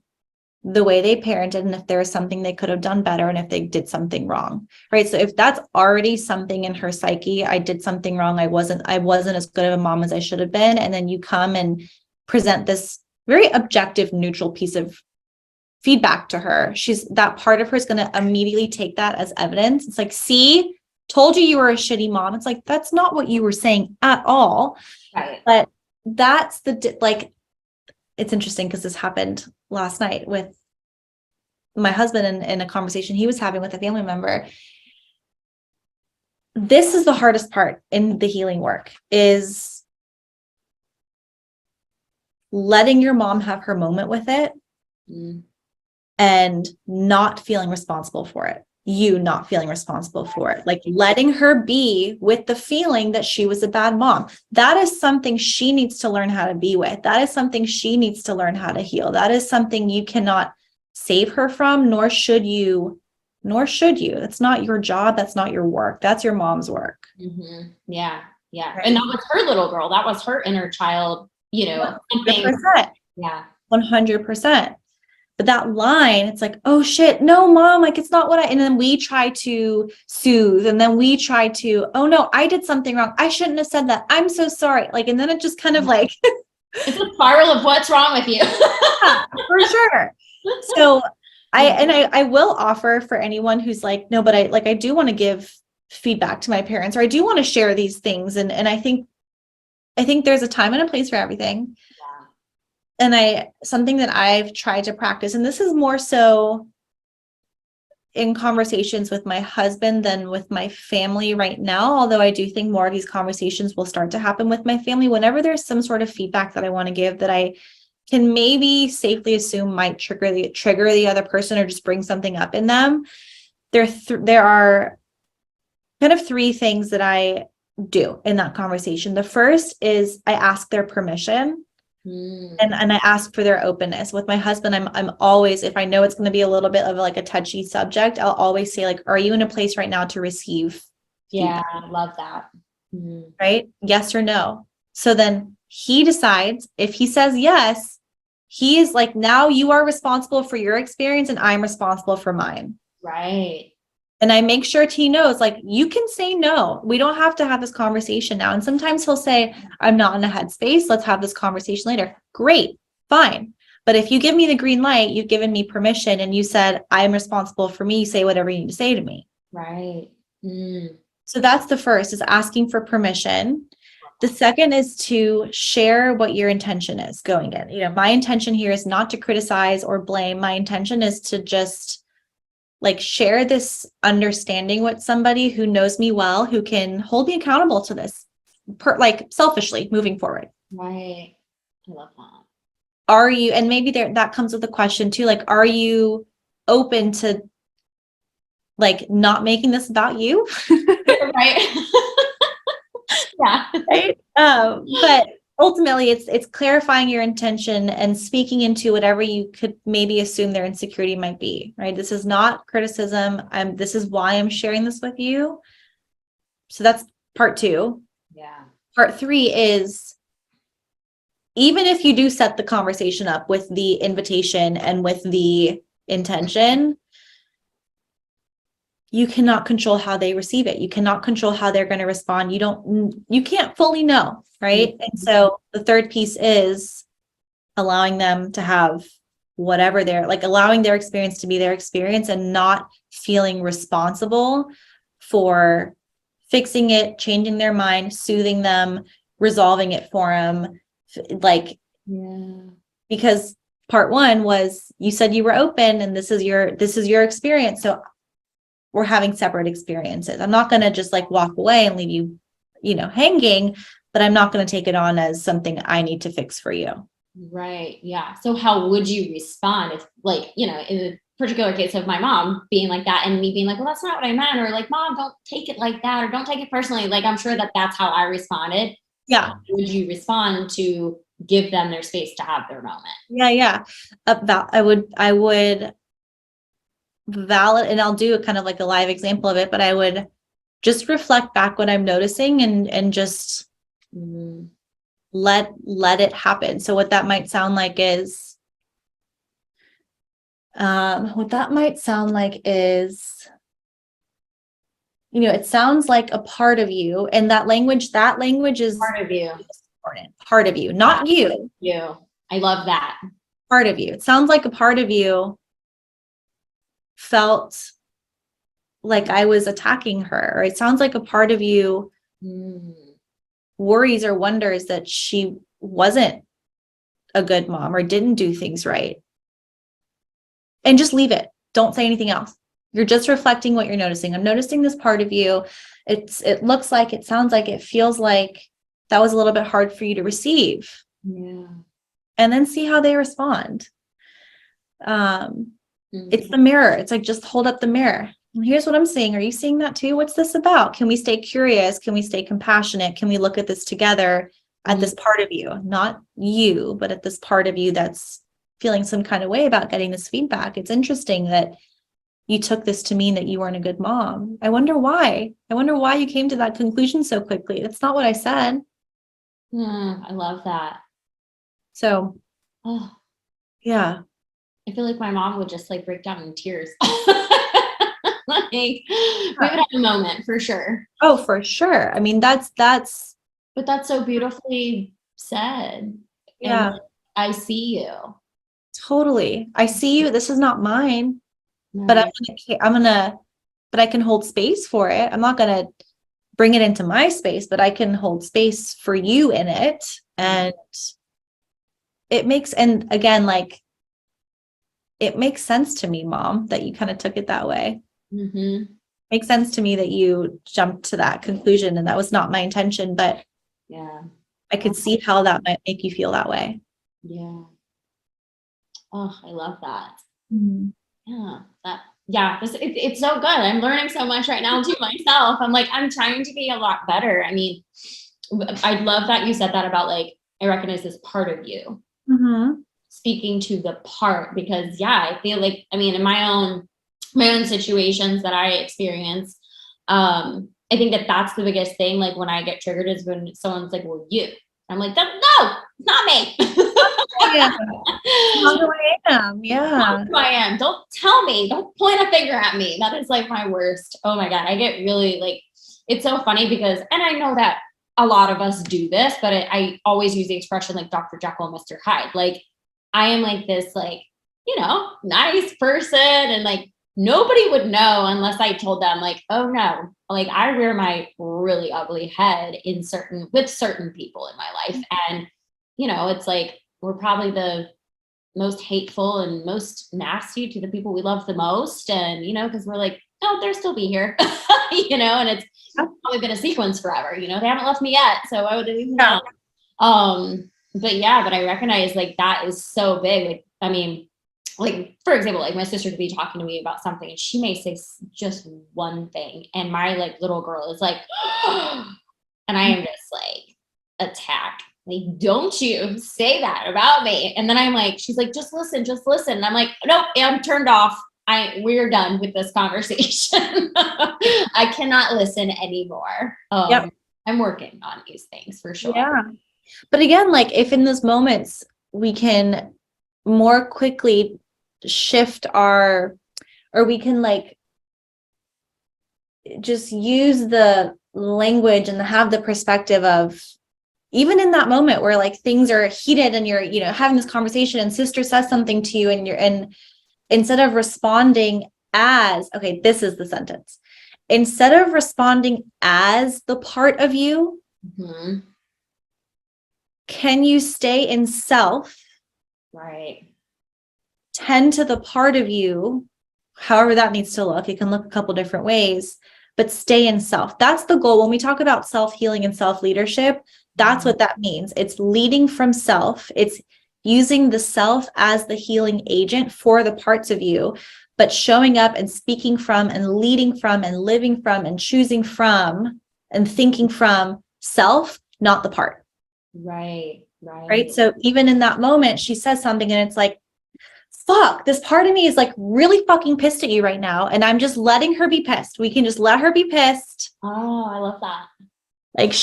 B: the way they parented and if there was something they could have done better and if they did something wrong. Right. So if that's already something in her psyche, I did something wrong. I wasn't as good of a mom as I should have been. And then you come and present this very objective, neutral piece of feedback to her. That part of her is going to immediately take that as evidence. It's like, see, told you were a shitty mom. It's like, that's not what you were saying at all.
A: Right.
B: But that's it's interesting because this happened last night with my husband in a conversation he was having with a family member. This is the hardest part in the healing work, is letting your mom have her moment with it and not feeling responsible for it. You not feeling responsible for it. Like letting her be with the feeling that she was a bad mom. That is something she needs to learn how to be with. That is something she needs to learn how to heal. That is something you cannot save her from, nor should you. That's not your job. That's not your work. That's your mom's work.
A: Mm-hmm. Yeah.
B: Right?
A: And that was her little girl. That was her inner child,
B: 100%.
A: Yeah.
B: 100%. But that line, it's like, oh shit, no, mom, like it's not and then we try to soothe, and then we try to, oh no, I did something wrong. I shouldn't have said that. I'm so sorry. Like, and then it just kind of like,
A: it's a spiral of what's wrong with you.
B: yeah, for sure. So I will offer for anyone who's like, no, but I do want to give feedback to my parents, or I do want to share these things. And I think there's a time and a place for everything. And something that I've tried to practice, and this is more so in conversations with my husband than with my family right now, although I do think more of these conversations will start to happen with my family whenever there's some sort of feedback that I want to give that I can maybe safely assume might trigger the other person or just bring something up in them. There are kind of three things that I do in that conversation. The first is I ask their permission. And I ask for their openness. With my husband, I'm always, if I know it's going to be a little bit of like a touchy subject, I'll always say like, are you in a place right now to receive
A: feedback?
B: I
A: love that.
B: Right? Yes or no. So then he decides. If he says yes, he is like, now you are responsible for your experience and I'm responsible for mine.
A: Right.
B: And I make sure he knows, like, you can say no. We don't have to have this conversation now. And sometimes he'll say, I'm not in a headspace. Let's have this conversation later. Great, fine. But if you give me the green light, you've given me permission and you said, I'm responsible for me, say whatever you need to say to me.
A: Right.
B: So that's the first, is asking for permission. The second is to share what your intention is going in. My intention here is not to criticize or blame. My intention is to just like share this understanding with somebody who knows me well, who can hold me accountable to this, like selfishly moving forward.
A: Right. I love that.
B: Are you, and maybe that comes with a question too, like, are you open to like not making this about you?
A: Right. Yeah.
B: Right. But ultimately it's clarifying your intention and speaking into whatever you could maybe assume their insecurity might be, right? This is not criticism. This is why I'm sharing this with you. So that's part 2.
A: Yeah.
B: Part 3 is, even if you do set the conversation up with the invitation and with the intention, you cannot control how they receive it. You cannot control how they're going to respond. You can't fully know, right? Mm-hmm. And so the third piece is allowing them to have whatever allowing their experience to be their experience and not feeling responsible for fixing it, changing their mind, soothing them, resolving it for them. Because part 1 was, you said you were open and this is your experience. So we're having separate experiences. I'm not going to just like walk away and leave you, hanging, but I'm not going to take it on as something I need to fix for you.
A: Right. Yeah. So how would you respond if, like, particular case of my mom being like that and me being like, well, that's not what I meant. Or like, mom, don't take it like that. Or don't take it personally. Like, I'm sure that that's how I responded.
B: Yeah.
A: How would you respond to give them their space to have their moment?
B: Yeah. I would valid, and I'll do a kind of like a live example of it, but I would just reflect back what I'm noticing and just let it happen. So what that might sound like is, it sounds like a part of you, and that language is
A: Part of you.
B: important. Part of you, not you.
A: You. I love that.
B: Part of you. It sounds like a part of you felt like I was attacking her, or it sounds like a part of you worries or wonders that she wasn't a good mom or didn't do things right. And just leave it. Don't say anything else. You're just reflecting what you're noticing. I'm noticing this part of you. It looks like, it sounds like, it feels like that was a little bit hard for you to receive.
A: Yeah.
B: And then see how they respond. It's the mirror. It's like, just hold up the mirror. And here's what I'm seeing. Are you seeing that too? What's this about? Can we stay curious? Can we stay compassionate? Can we look at this together at this part of you, not you, but at this part of you that's feeling some kind of way about getting this feedback? It's interesting that you took this to mean that you weren't a good mom. I wonder why. I wonder why you came to that conclusion so quickly. That's not what I said.
A: I love that.
B: So, yeah.
A: I feel like my mom would just like break down in tears. Like, we would have a moment for sure.
B: Oh, for sure. I mean, but
A: that's so beautifully said.
B: Yeah.
A: And I see you.
B: Totally. I see you. This is not mine,
A: No.
B: but but I can hold space for it. I'm not going to bring it into my space, but I can hold space for you in it. And and again, like, it makes sense to me, Mom, that you kind of took it that way. Makes sense to me that you jumped to that conclusion, and that was not my intention, but
A: yeah,
B: I could see how that might make you feel that way.
A: Yeah. Oh, I love that.
B: Yeah.
A: It's so good. I'm learning so much right now too myself. I'm like, I'm trying to be a lot better. I mean, I love that you said that about like, I recognize this part of you. Speaking to the part, because I feel like, I mean, in my own situations that I experience, I think that that's the biggest thing. Like when I get triggered is when someone's like, well, you. I'm like, no, not me.
B: Yeah. Not who I am. Yeah.
A: Not who I am. Don't tell me. Don't point a finger at me. That is like my worst. Oh my God. I get really like, it's so funny because, and I know that a lot of us do this, but I always use the expression like Dr. Jekyll and Mr. Hyde. Like I am like this, like, nice person. And like, nobody would know unless I told them like, oh no, like I rear my really ugly head with certain people in my life. And, it's like, we're probably the most hateful and most nasty to the people we love the most. And, cause we're like, oh, they'll still be here, and it's probably been a sequence forever, they haven't left me yet. So I would even know. But I recognize like that is so big. Like, I mean, like, for example, like my sister could be talking to me about something and she may say just one thing. And my like little girl is like, and I am just like attacked. Like, don't you say that about me. And then I'm like, she's like, just listen. And I'm like, nope, I'm turned off. We're done with this conversation. I cannot listen anymore. I'm working on these things for sure.
B: Yeah. But again, like if in those moments we can more quickly shift or we can like just use the language and have the perspective of, even in that moment where like things are heated and you're, having this conversation and sister says something to you and instead of responding as, okay, this is the sentence. Instead of responding as the part of you, can you stay in self?
A: Right.
B: Tend to the part of you, however that needs to look. It can look a couple different ways, but stay in self. That's the goal. When we talk about self-healing and self-leadership, that's what that means. It's leading from self. It's using the self as the healing agent for the parts of you, but showing up and speaking from and leading from and living from and choosing from and thinking from self, not the part.
A: Right.
B: Right. So even in that moment, she says something and it's like, fuck, this part of me is like really fucking pissed at you right now. And I'm just letting her be pissed. We can just let her be pissed.
A: Oh, I love that.
B: Like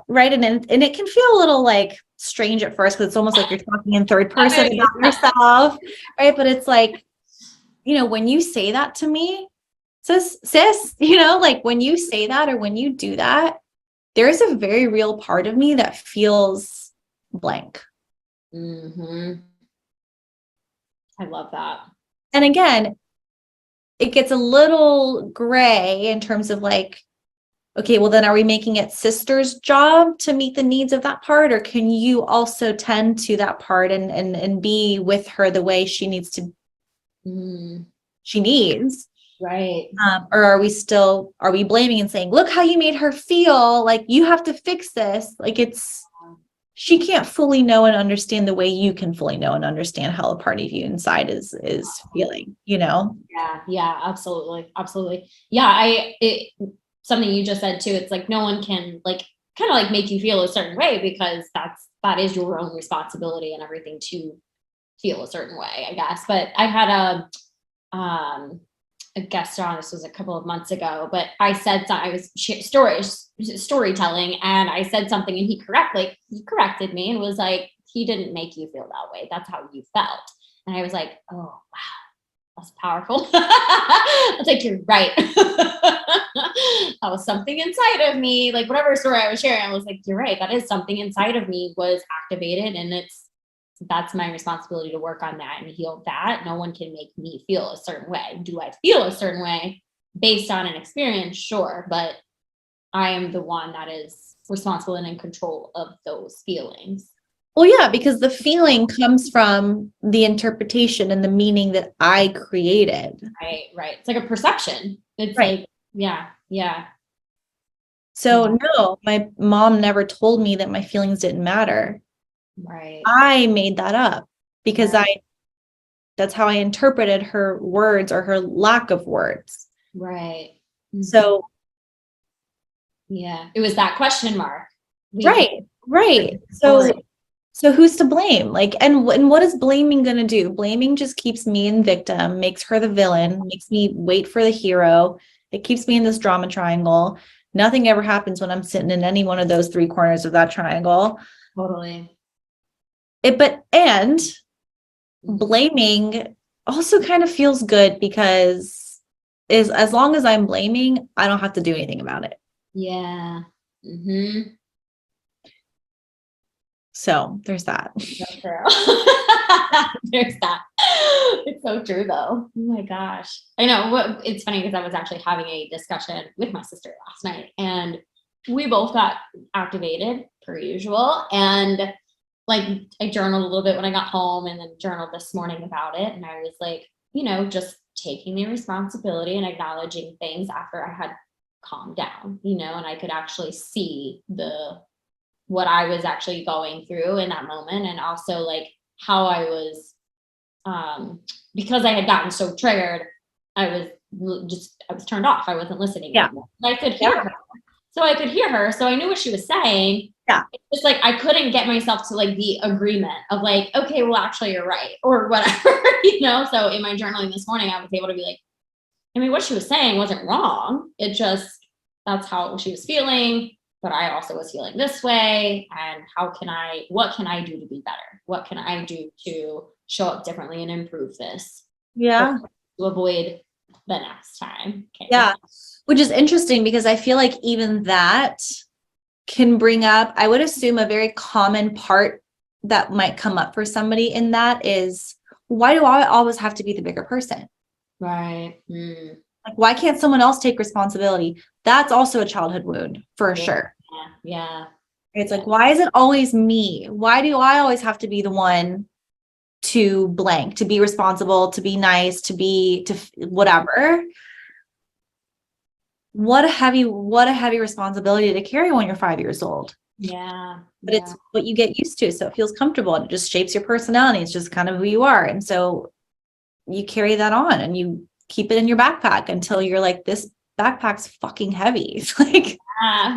B: right. And it can feel a little like strange at first because it's almost like you're talking in third person about yourself. Right. But it's like, when you say that to me, sis, like when you say that or when you do that, there's a very real part of me that feels blank.
A: Mm-hmm. I love that.
B: And again, it gets a little gray in terms of like, okay, well then are we making it sister's job to meet the needs of that part? Or can you also tend to that part and be with her the way she needs to, she needs?
A: Right.
B: Or are we blaming and saying, look how you made her feel, like you have to fix this. Like she can't fully know and understand the way you can fully know and understand how a part of you inside is feeling,
A: Yeah, absolutely. Absolutely. Yeah. Something you just said too, it's like, no one can like kind of like make you feel a certain way because that is your own responsibility and everything to feel a certain way, I guess. But I had a guest on, this was a couple of months ago, but I said I was storytelling and I said something and he corrected me and was like, he didn't make you feel that way. That's how you felt. And I was like, oh, wow, that's powerful. I was like, you're right. That was something inside of me. Like whatever story I was sharing, I was like, you're right. That is something inside of me was activated and that's my responsibility to work on that and heal that. No one can make me feel a certain way. Do I feel a certain way based on an experience? Sure. But I am the one that is responsible and in control of those feelings.
B: Well, yeah, because the feeling comes from the interpretation and the meaning that I created.
A: Right. It's like a perception. It's
B: right.
A: Like, yeah.
B: So no, my mom never told me that my feelings didn't matter.
A: Right.
B: I made that up because that's how I interpreted her words or her lack of words.
A: Right.
B: Mm-hmm. So
A: yeah, it was that question mark.
B: Right. So who's to blame? Like, and what is blaming going to do? Blaming just keeps me in victim, makes her the villain, makes me wait for the hero. It keeps me in this drama triangle. Nothing ever happens when I'm sitting in any one of those three corners of that triangle.
A: Totally.
B: And blaming also kind of feels good because as long as I'm blaming, I don't have to do anything about it.
A: Yeah. Mm-hmm.
B: So there's that.
A: That's true. There's that. It's so true though. Oh my gosh. I know it's funny because I was actually having a discussion with my sister last night and we both got activated per usual. And like I journaled a little bit when I got home and then journaled this morning about it. And I was like, just taking the responsibility and acknowledging things after I had calmed down, and I could actually see what I was actually going through in that moment. And also like how I was, because I had gotten so triggered, I was turned off. I wasn't listening anymore. I could hear her. So I could hear her. So I knew what she was saying.
B: Yeah.
A: It's just like, I couldn't get myself to like the agreement of like, okay, well, actually you're right or whatever, So in my journaling this morning, I was able to be like, what she was saying wasn't wrong. It just, that's how she was feeling. But I also was feeling this way. And what can I do to be better? What can I do to show up differently and improve this?
B: Yeah.
A: To avoid the next time. Okay.
B: Yeah. Which is interesting because I feel like even that can bring up, I would assume a very common part that might come up for somebody in that is, why do I always have to be the bigger person?
A: Right.
B: Like, why can't someone else take responsibility? That's also a childhood wound for sure.
A: Yeah.
B: It's like, why is it always me? Why do I always have to be the one to blank, to be responsible, to be nice, to whatever? What a heavy responsibility to carry when you're 5 years old.
A: Yeah.
B: but it's what you get used to. So it feels comfortable and it just shapes your personality. It's just kind of who you are. And so you carry that on and you keep it in your backpack until you're like, this backpack's fucking heavy. It's like,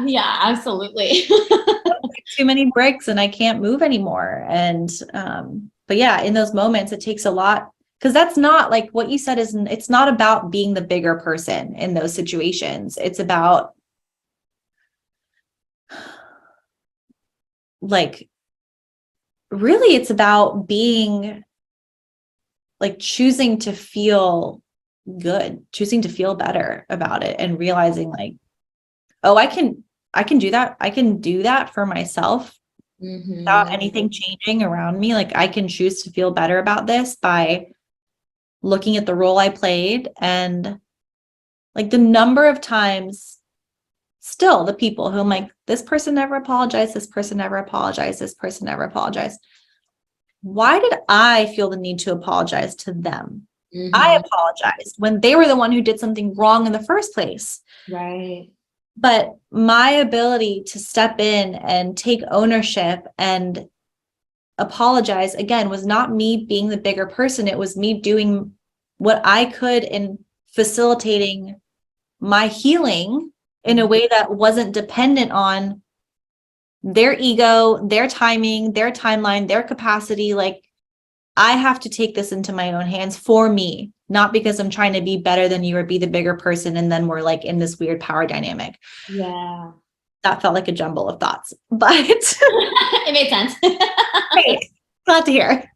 A: Yeah, absolutely.
B: too many bricks and I can't move anymore. And, but yeah, in those moments, it takes a lot, because that's not like what you said it's not about being the bigger person in those situations. It's about like, really, it's about being like choosing to feel good, choosing to feel better about it and realizing like, oh, I can do that. I can do that for myself without anything changing around me. Like I can choose to feel better about this by looking at the role I played and like the number of times still the people who I'm like, this person never apologized, this person never apologized, this person never apologized. Why did I feel the need to apologize to them? I apologized when they were the one who did something wrong in the first place.
A: Right.
B: But my ability to step in and take ownership and apologize again was not me being the bigger person. It was me doing what I could in facilitating my healing in a way that wasn't dependent on their ego, their timing, their timeline, their capacity. Like I have to take this into my own hands for me, not because I'm trying to be better than you or be the bigger person. And then we're like in this weird power dynamic.
A: Yeah.
B: That felt like a jumble of thoughts, but
A: It made sense.
B: great. Glad to hear.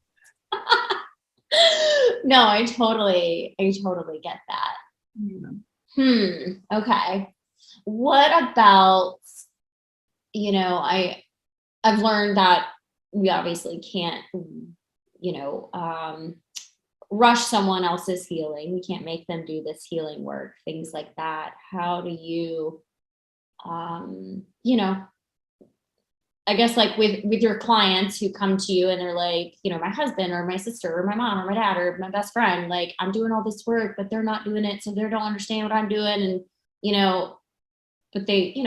A: No, I totally get that. Okay. What about, I've learned that we obviously can't, rush someone else's healing. We can't make them do this healing work, things like that. How do you, I guess like with your clients who come to you and they're like, my husband or my sister or my mom or my dad or my best friend, like I'm doing all this work, but they're not doing it. So they don't understand what I'm doing. And, but they,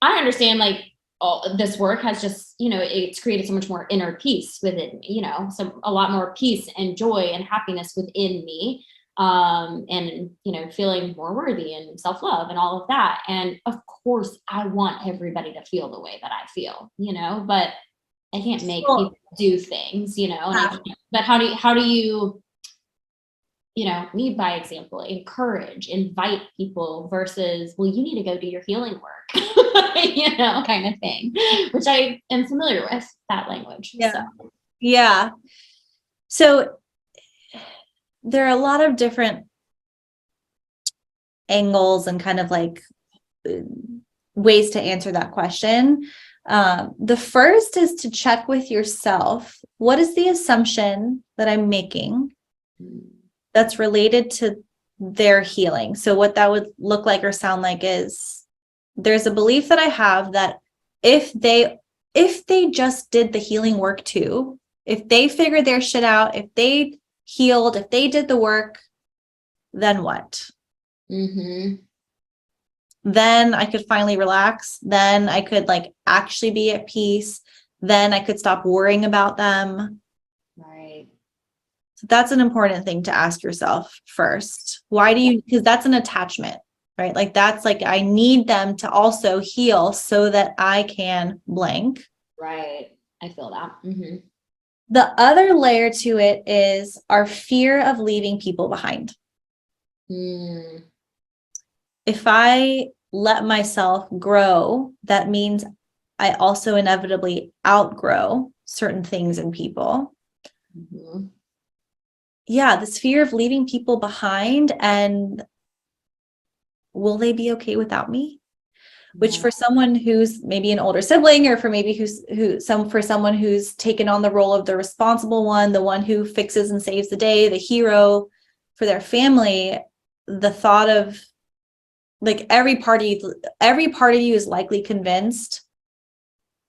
A: I understand like all this work has just, it's created so much more inner peace within me, so a lot more peace and joy and happiness within me. And feeling more worthy and self-love and all of that. And of course I want everybody to feel the way that I feel, but I can't make people do things, but how do you lead by example, encourage, invite people versus, well, you need to go do your healing work, kind of thing, which I am familiar with that language.
B: Yeah. Yeah. So there are a lot of different angles and kind of like ways to answer that question. The first is to check with yourself. What is the assumption that I'm making that's related to their healing? So what that would look like or sound like is there's a belief that I have that if they just did the healing work too, if they figured their shit out, if they healed, if they did the work, then what? Then I could finally relax. Then I could like actually be at peace. Then I could stop worrying about them.
A: Right.
B: So that's an important thing to ask yourself first. Why do you, because that's an attachment, right? Like that's like, I need them to also heal so that I can blank.
A: Right. I feel that.
B: The other layer to it is our fear of leaving people behind. If I let myself grow, that means I also inevitably outgrow certain things in people. Yeah, this fear of leaving people behind, and will they be okay without me? Which for someone who's maybe an older sibling, or for someone who's taken on the role of the responsible one, the one who fixes and saves the day, the hero for their family, the thought of like every part of you is likely convinced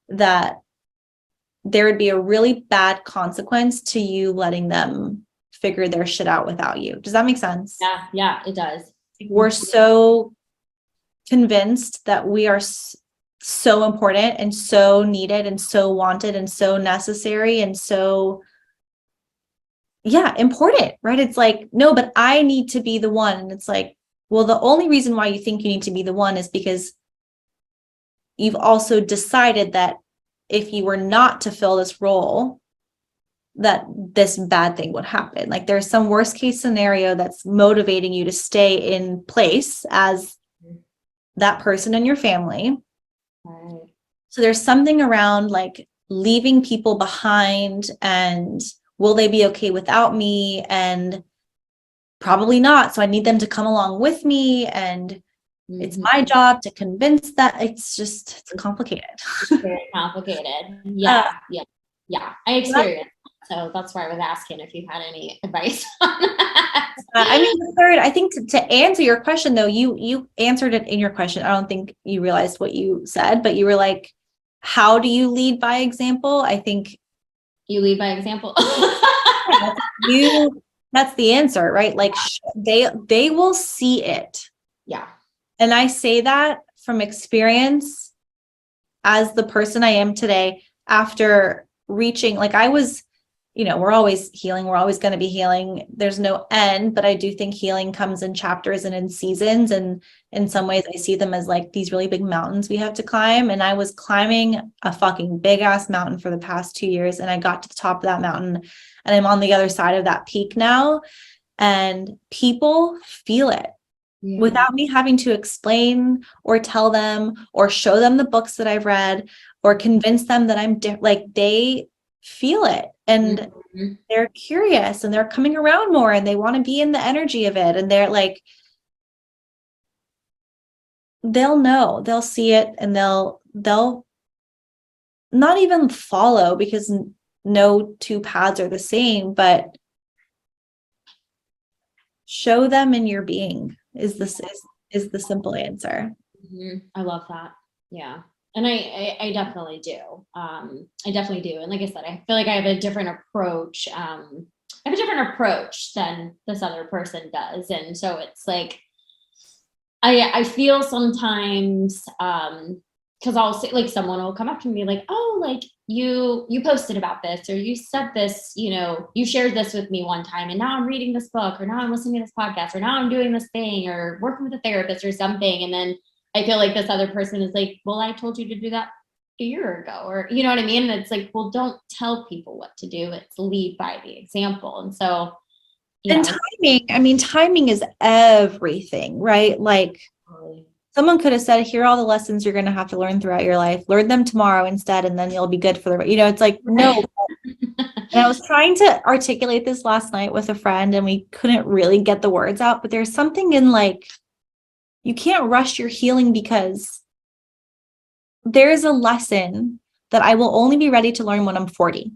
B: that there would be a really bad consequence to you letting them figure their shit out without you. Does that make sense?
A: Yeah, it does.
B: We're so convinced that we are so important and so needed and so wanted and so necessary and so, yeah, important, right? It's like, no, but I need to be the one. And it's like, well, the only reason why you think you need to be the one is because you've also decided that if you were not to fill this role, that this bad thing would happen. Like there's some worst case scenario that's motivating you to stay in place as that person in your family.
A: Right.
B: So there's something around like leaving people behind and will they be okay without me? And probably not. So I need them to come along with me. And it's my job to convince that it's complicated.
A: Very complicated.
B: Uh,
A: Yeah. I experienced that. So that's why I was asking if you had any advice on that.
B: I mean, the third, I think to answer your question though, you answered it in your question. I don't think you realized what you said, but you were like, how do you lead by example? I think
A: You lead by example.
B: that's the answer, right? Like they will see it.
A: Yeah.
B: And I say that from experience as the person I am today after reaching, like I was, we're always healing. We're always going to be healing. There's no end, but I do think healing comes in chapters and in seasons. And in some ways I see them as like these really big mountains we have to climb. And I was climbing a fucking big ass mountain for the past 2 years. And I got to the top of that mountain and I'm on the other side of that peak now. And people feel it. Yeah. Without me having to explain or tell them or show them the books that I've read or convince them that I'm like they feel it and they're curious and they're coming around more and they want to be in the energy of it. And they're like, they'll know, they'll see it and they'll not even follow because no two paths are the same, but show them in your being is the simple answer.
A: I love that. Yeah. And I definitely do. I definitely do. And like I said, I feel like I have a different approach. I have a different approach than this other person does. And so it's like, I feel sometimes, because I'll say like someone will come up to me like, oh, like you posted about this or you said this, you shared this with me one time and now I'm reading this book or now I'm listening to this podcast or now I'm doing this thing or working with a therapist or something. And then I feel like this other person is like, well, I told you to do that a year ago or you know what I mean? And it's like, well, don't tell people what to do. It's lead by the example. And so
B: and timing is everything, right? Like someone could have said, here are all the lessons you're going to have to learn throughout your life. Learn them tomorrow instead, and then you'll be good for the, it's like, no. And I was trying to articulate this last night with a friend and we couldn't really get the words out, but there's something in like, you can't rush your healing because there's a lesson that I will only be ready to learn when I'm 40.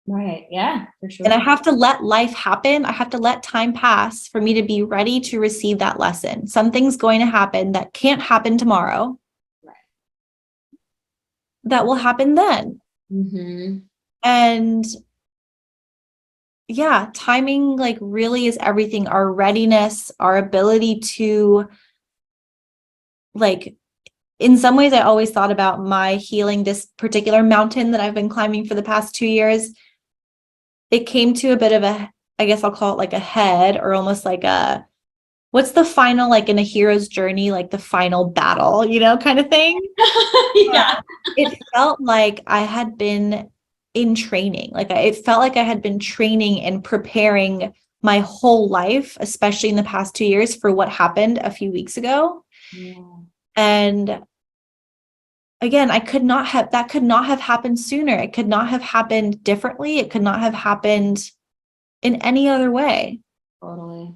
A: Right. Yeah, for sure.
B: And I have to let life happen. I have to let time pass for me to be ready to receive that lesson. Something's going to happen that can't happen tomorrow.
A: Right.
B: That will happen then. And yeah, timing like really is everything. Our readiness, our ability to like, in some ways, I always thought about my healing this particular mountain that I've been climbing for the past 2 years. It came to a bit of a, I guess I'll call it like a head or almost like what's the final, like in a hero's journey, like the final battle, kind of thing.
A: Yeah.
B: It felt like I had been in training. Like it felt like I had been training and preparing my whole life, especially in the past 2 years for what happened a few weeks ago.
A: Yeah.
B: And again, that could not have happened sooner. It could not have happened differently. It could not have happened in any other way.
A: Totally.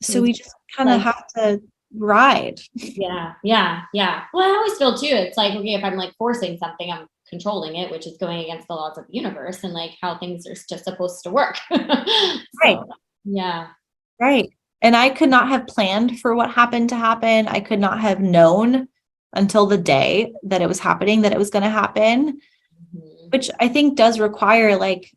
B: So we just kind of have to ride.
A: Yeah. Well, I always feel too, it's like, okay, if I'm like forcing something, I'm controlling it, which is going against the laws of the universe and like how things are just supposed to work.
B: Right.
A: Yeah.
B: Right. And I could not have planned for what happened to happen. I could not have known until the day that it was happening, that it was going to happen, which I think does require like,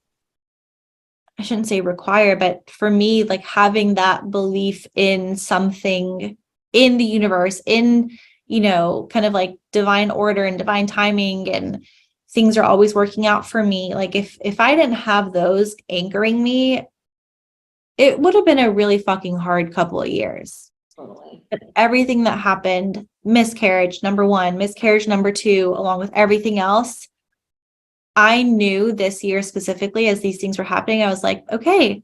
B: I shouldn't say require, but for me, like having that belief in something in the universe, in kind of like divine order and divine timing, and things are always working out for me. Like if I didn't have those anchoring me, it would have been a really fucking hard couple of years.
A: Totally.
B: But everything that happened, miscarriage number one, miscarriage number two, along with everything else, I knew this year specifically, as these things were happening, I was like, okay,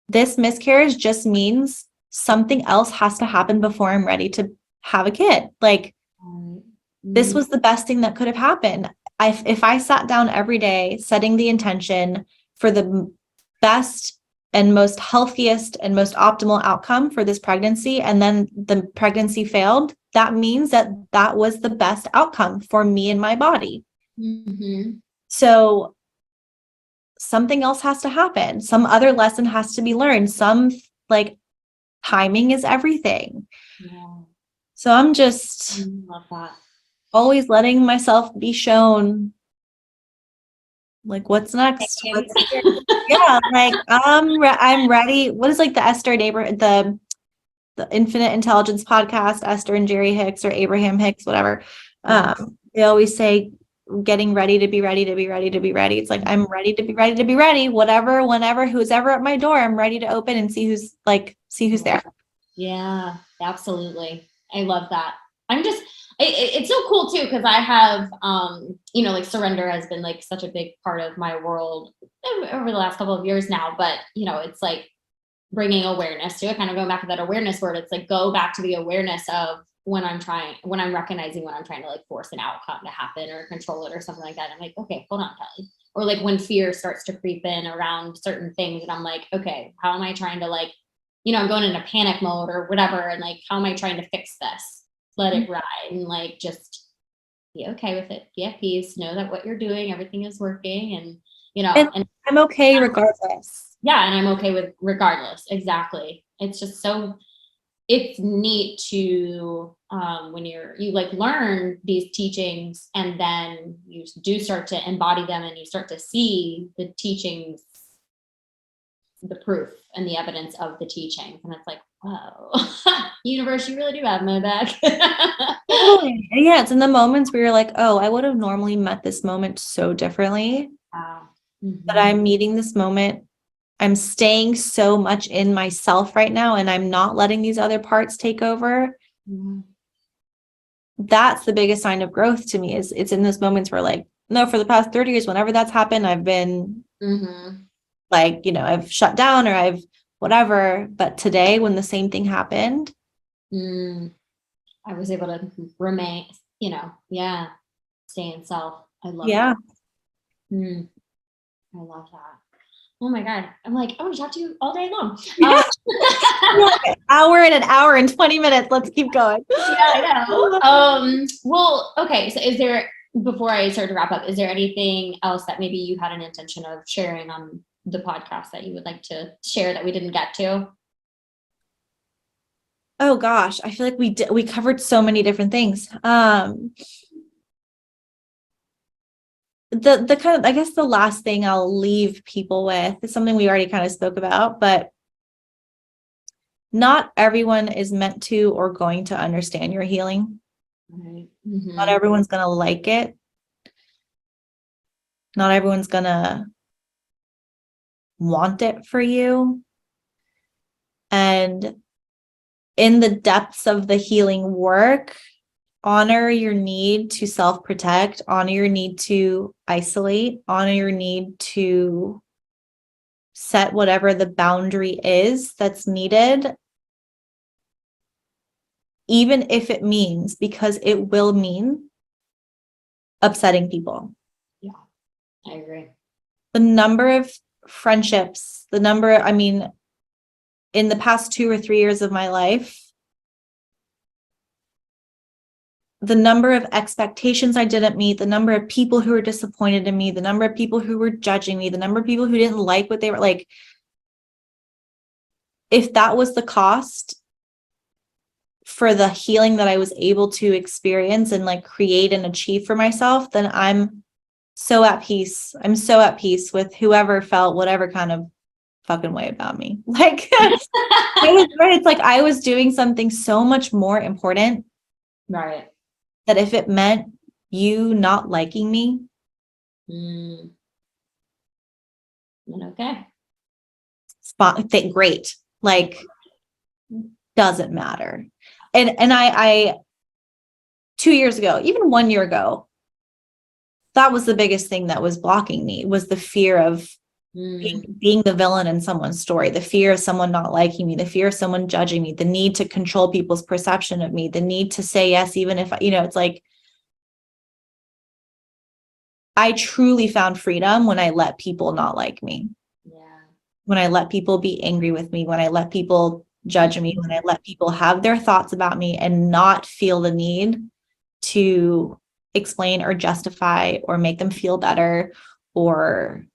B: this miscarriage just means something else has to happen before I'm ready to have a kid. Like, this was the best thing that could have happened. If I sat down every day setting the intention for the best and most healthiest and most optimal outcome for this pregnancy, and then the pregnancy failed, that means that that was the best outcome for me and my body.
A: Mm-hmm.
B: So something else has to happen. Some other lesson has to be learned. Some like timing is everything.
A: Yeah.
B: So I'm just
A: love that.
B: Always letting myself be shown like what's next. Yeah, like I'm ready. What is like the Esther and Abraham, the Infinite Intelligence podcast, Esther and Jerry Hicks or Abraham Hicks, whatever. They always say getting ready to be ready to be ready to be ready. It's like I'm ready to be ready to be ready. Whatever, whenever, who's ever at my door, I'm ready to open and see who's there.
A: Yeah, absolutely. I love that. It's so cool too, because I have, like surrender has been like such a big part of my world over the last couple of years now. But, it's like bringing awareness to it, kind of going back to that awareness word. It's like, go back to the awareness of when I'm recognizing when I'm trying to like force an outcome to happen or control it or something like that. I'm like, okay, hold on, Kelly. Or like when fear starts to creep in around certain things, and I'm like, okay, how am I trying to like, I'm going into panic mode or whatever. And like, how am I trying to fix this? Let it ride and like, just be okay with it. Be at peace. Know that what you're doing, everything is working. And,
B: and I'm okay regardless.
A: Yeah. And I'm okay with regardless. Exactly. It's just it's neat to, when you like learn these teachings and then you do start to embody them and you start to see the teachings, the proof and the evidence of the teachings. And it's like, whoa, universe, you really do have my back.
B: Totally. Yeah, it's in the moments where you're like, oh, I would have normally met this moment so differently. But I'm meeting this moment. I'm staying so much in myself right now, and I'm not letting these other parts take over. That's the biggest sign of growth to me, is it's in those moments where like, no, for the past 30 years, whenever that's happened, I've been like, I've shut down or I've whatever. But today, when the same thing happened,
A: I was able to remain, stay in self. I love
B: that.
A: I love that. Oh my God. I'm like, I want to talk to you all day long.
B: An hour and 20 minutes. Let's keep going.
A: Yeah, I know. Well, okay. So before I start to wrap up, is there anything else that maybe you had an intention of sharing on the podcast that you would like to share that we didn't get to?
B: Oh gosh, I feel like we covered so many different things. The kind of, I guess the last thing I'll leave people with is something we already kind of spoke about, but not everyone is meant to or going to understand your healing.
A: Right.
B: Not everyone's going to like it. Not everyone's going to want it for you. And in the depths of the healing work, honor your need to self-protect, honor your need to isolate, honor your need to set whatever the boundary is that's needed, even if it means, because it will mean upsetting people.
A: Yeah, I agree.
B: The number of friendships, in the past 2 or 3 years of my life, the number of expectations I didn't meet, the number of people who were disappointed in me, the number of people who were judging me, the number of people who didn't like what they were like. If that was the cost for the healing that I was able to experience and like create and achieve for myself, then I'm so at peace. I'm so at peace with whoever felt whatever kind of fucking way about me. Like, it's like I was doing something so much more important
A: Right.
B: That if it meant you not liking me,
A: Mm. Okay.
B: great. Like, doesn't matter. And I 2 years ago, even 1 year ago, that was the biggest thing that was blocking me, was the fear of being the villain in someone's story, the fear of someone not liking me, the fear of someone judging me, the need to control people's perception of me, the need to say yes, even if, it's like, I truly found freedom when I let people not like me.
A: Yeah.
B: When I let people be angry with me, when I let people judge me, when I let people have their thoughts about me and not feel the need to explain or justify or make them feel better. Or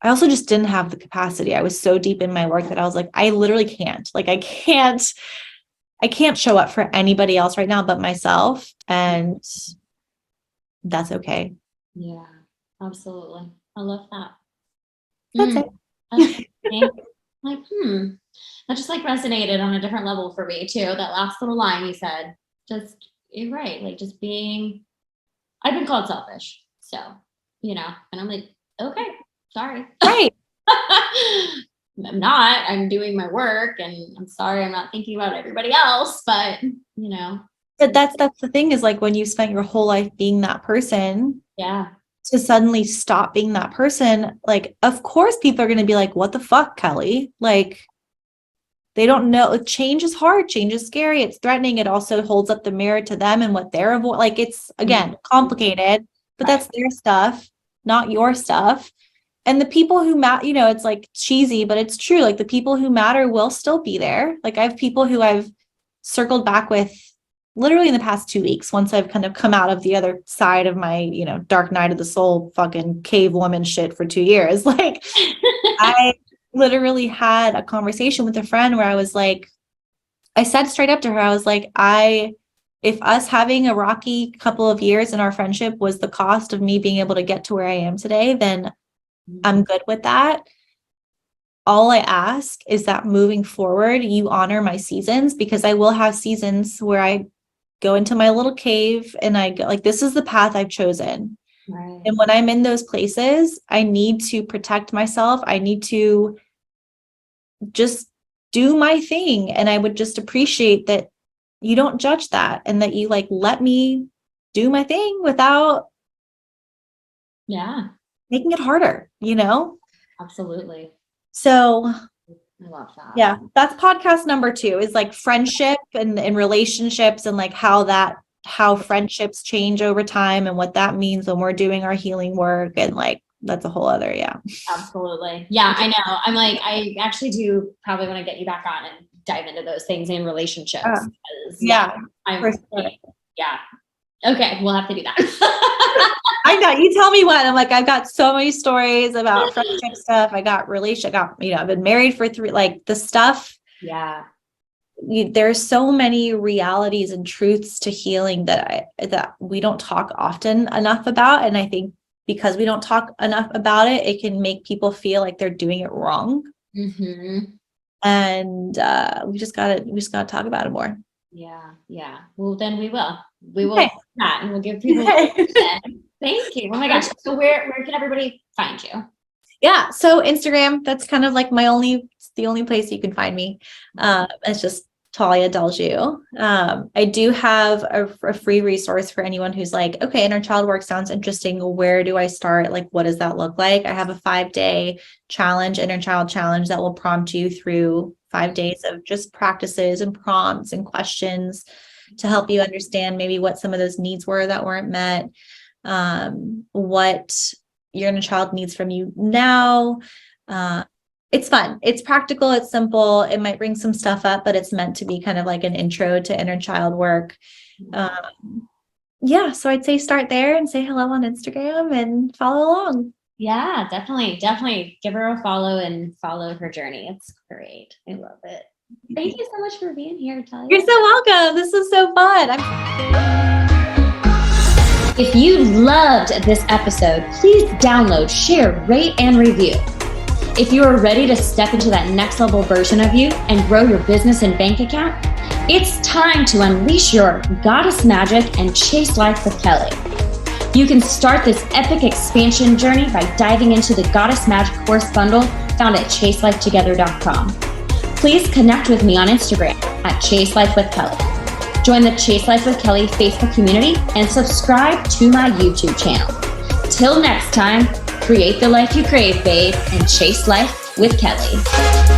B: I also just didn't have the capacity. I was so deep in my work that I was like, I literally can't. Like, I can't show up for anybody else right now but myself. And that's okay.
A: Yeah, absolutely. I love that.
B: That's it.
A: That's like, that just like resonated on a different level for me too. That last little line you said, just, you're right. Like, just being, I've been called selfish. So, and I'm like, okay, sorry.
B: Right.
A: I'm not, I'm doing my work, and I'm sorry, I'm not thinking about everybody else, but
B: But that's the thing, is like, when you spent your whole life being that person,
A: yeah,
B: to suddenly stop being that person, like, of course people are going to be like, what the fuck, Kelly? Like, they don't know. Change is hard. Change is scary. It's threatening. It also holds up the mirror to them and what they're avoiding. Like, it's, again, complicated, but that's their stuff, not your stuff. And the people who matter, it's like cheesy, but it's true. Like, the people who matter will still be there. Like, I have people who I've circled back with literally in the past 2 weeks, once I've kind of come out of the other side of my, dark night of the soul, fucking cave woman shit for 2 years. Like, I literally had a conversation with a friend where I was like, I said straight up to her, I was like, if us having a rocky couple of years in our friendship was the cost of me being able to get to where I am today, then I'm good with that. All I ask is that moving forward, you honor my seasons, because I will have seasons where I go into my little cave and I go, like, this is the path I've chosen.
A: right.
B: And when I'm in those places, I need to protect myself. I need to just do my thing. And I would just appreciate that you don't judge that, and that you, like, let me do my thing without making it harder,
A: Absolutely.
B: So
A: I love that.
B: yeah, that's podcast number 2, is like friendship and relationships, and like how friendships change over time and what that means when we're doing our healing work. And like, that's a whole other,
A: Absolutely. Yeah, I know. I'm like, I actually do probably want to get you back on and dive into those things in relationships.
B: Yeah.
A: Yeah. Okay. We'll have to do that.
B: I know. You tell me when. I'm like, I've got so many stories about friendship stuff. I've been married for 3, like, the stuff.
A: Yeah.
B: There's so many realities and truths to healing that we don't talk often enough about. And I think because we don't talk enough about it, it can make people feel like they're doing it wrong.
A: Mm-hmm.
B: And we just gotta talk about it more.
A: Yeah. Yeah. Well, then we will
B: Okay.
A: that, and we'll give people Thank you. Oh my gosh. So where can everybody find you?
B: Yeah. So Instagram, that's kind of like the only place you can find me. It's just Tallia Deljou. I do have a free resource for anyone who's like, okay, inner child work sounds interesting. Where do I start? Like, what does that look like? I have a 5-day challenge, inner child challenge, that will prompt you through 5 days of just practices and prompts and questions to help you understand maybe what some of those needs were that weren't met, what your inner child needs from you now. It's fun. It's practical. It's simple. It might bring some stuff up, but it's meant to be kind of like an intro to inner child work. So I'd say start there and say hello on Instagram and follow along.
A: Yeah, definitely give her a follow and follow her journey. It's great. I love it. Thank you so much for being here, Tallia.
B: You're so welcome. This was so fun.
A: If you loved this episode, please download, share, rate, and review. If you are ready to step into that next level version of you and grow your business and bank account, it's time to unleash your goddess magic and chase life with Kelly. You can start this epic expansion journey by diving into the Goddess Magic course bundle found at chaselifetogether.com. Please connect with me on Instagram at Chase Life with Kelly. Join the Chase Life with Kelly Facebook community and subscribe to my YouTube channel. Till next time, create the life you crave, babe, and chase life with Kelly.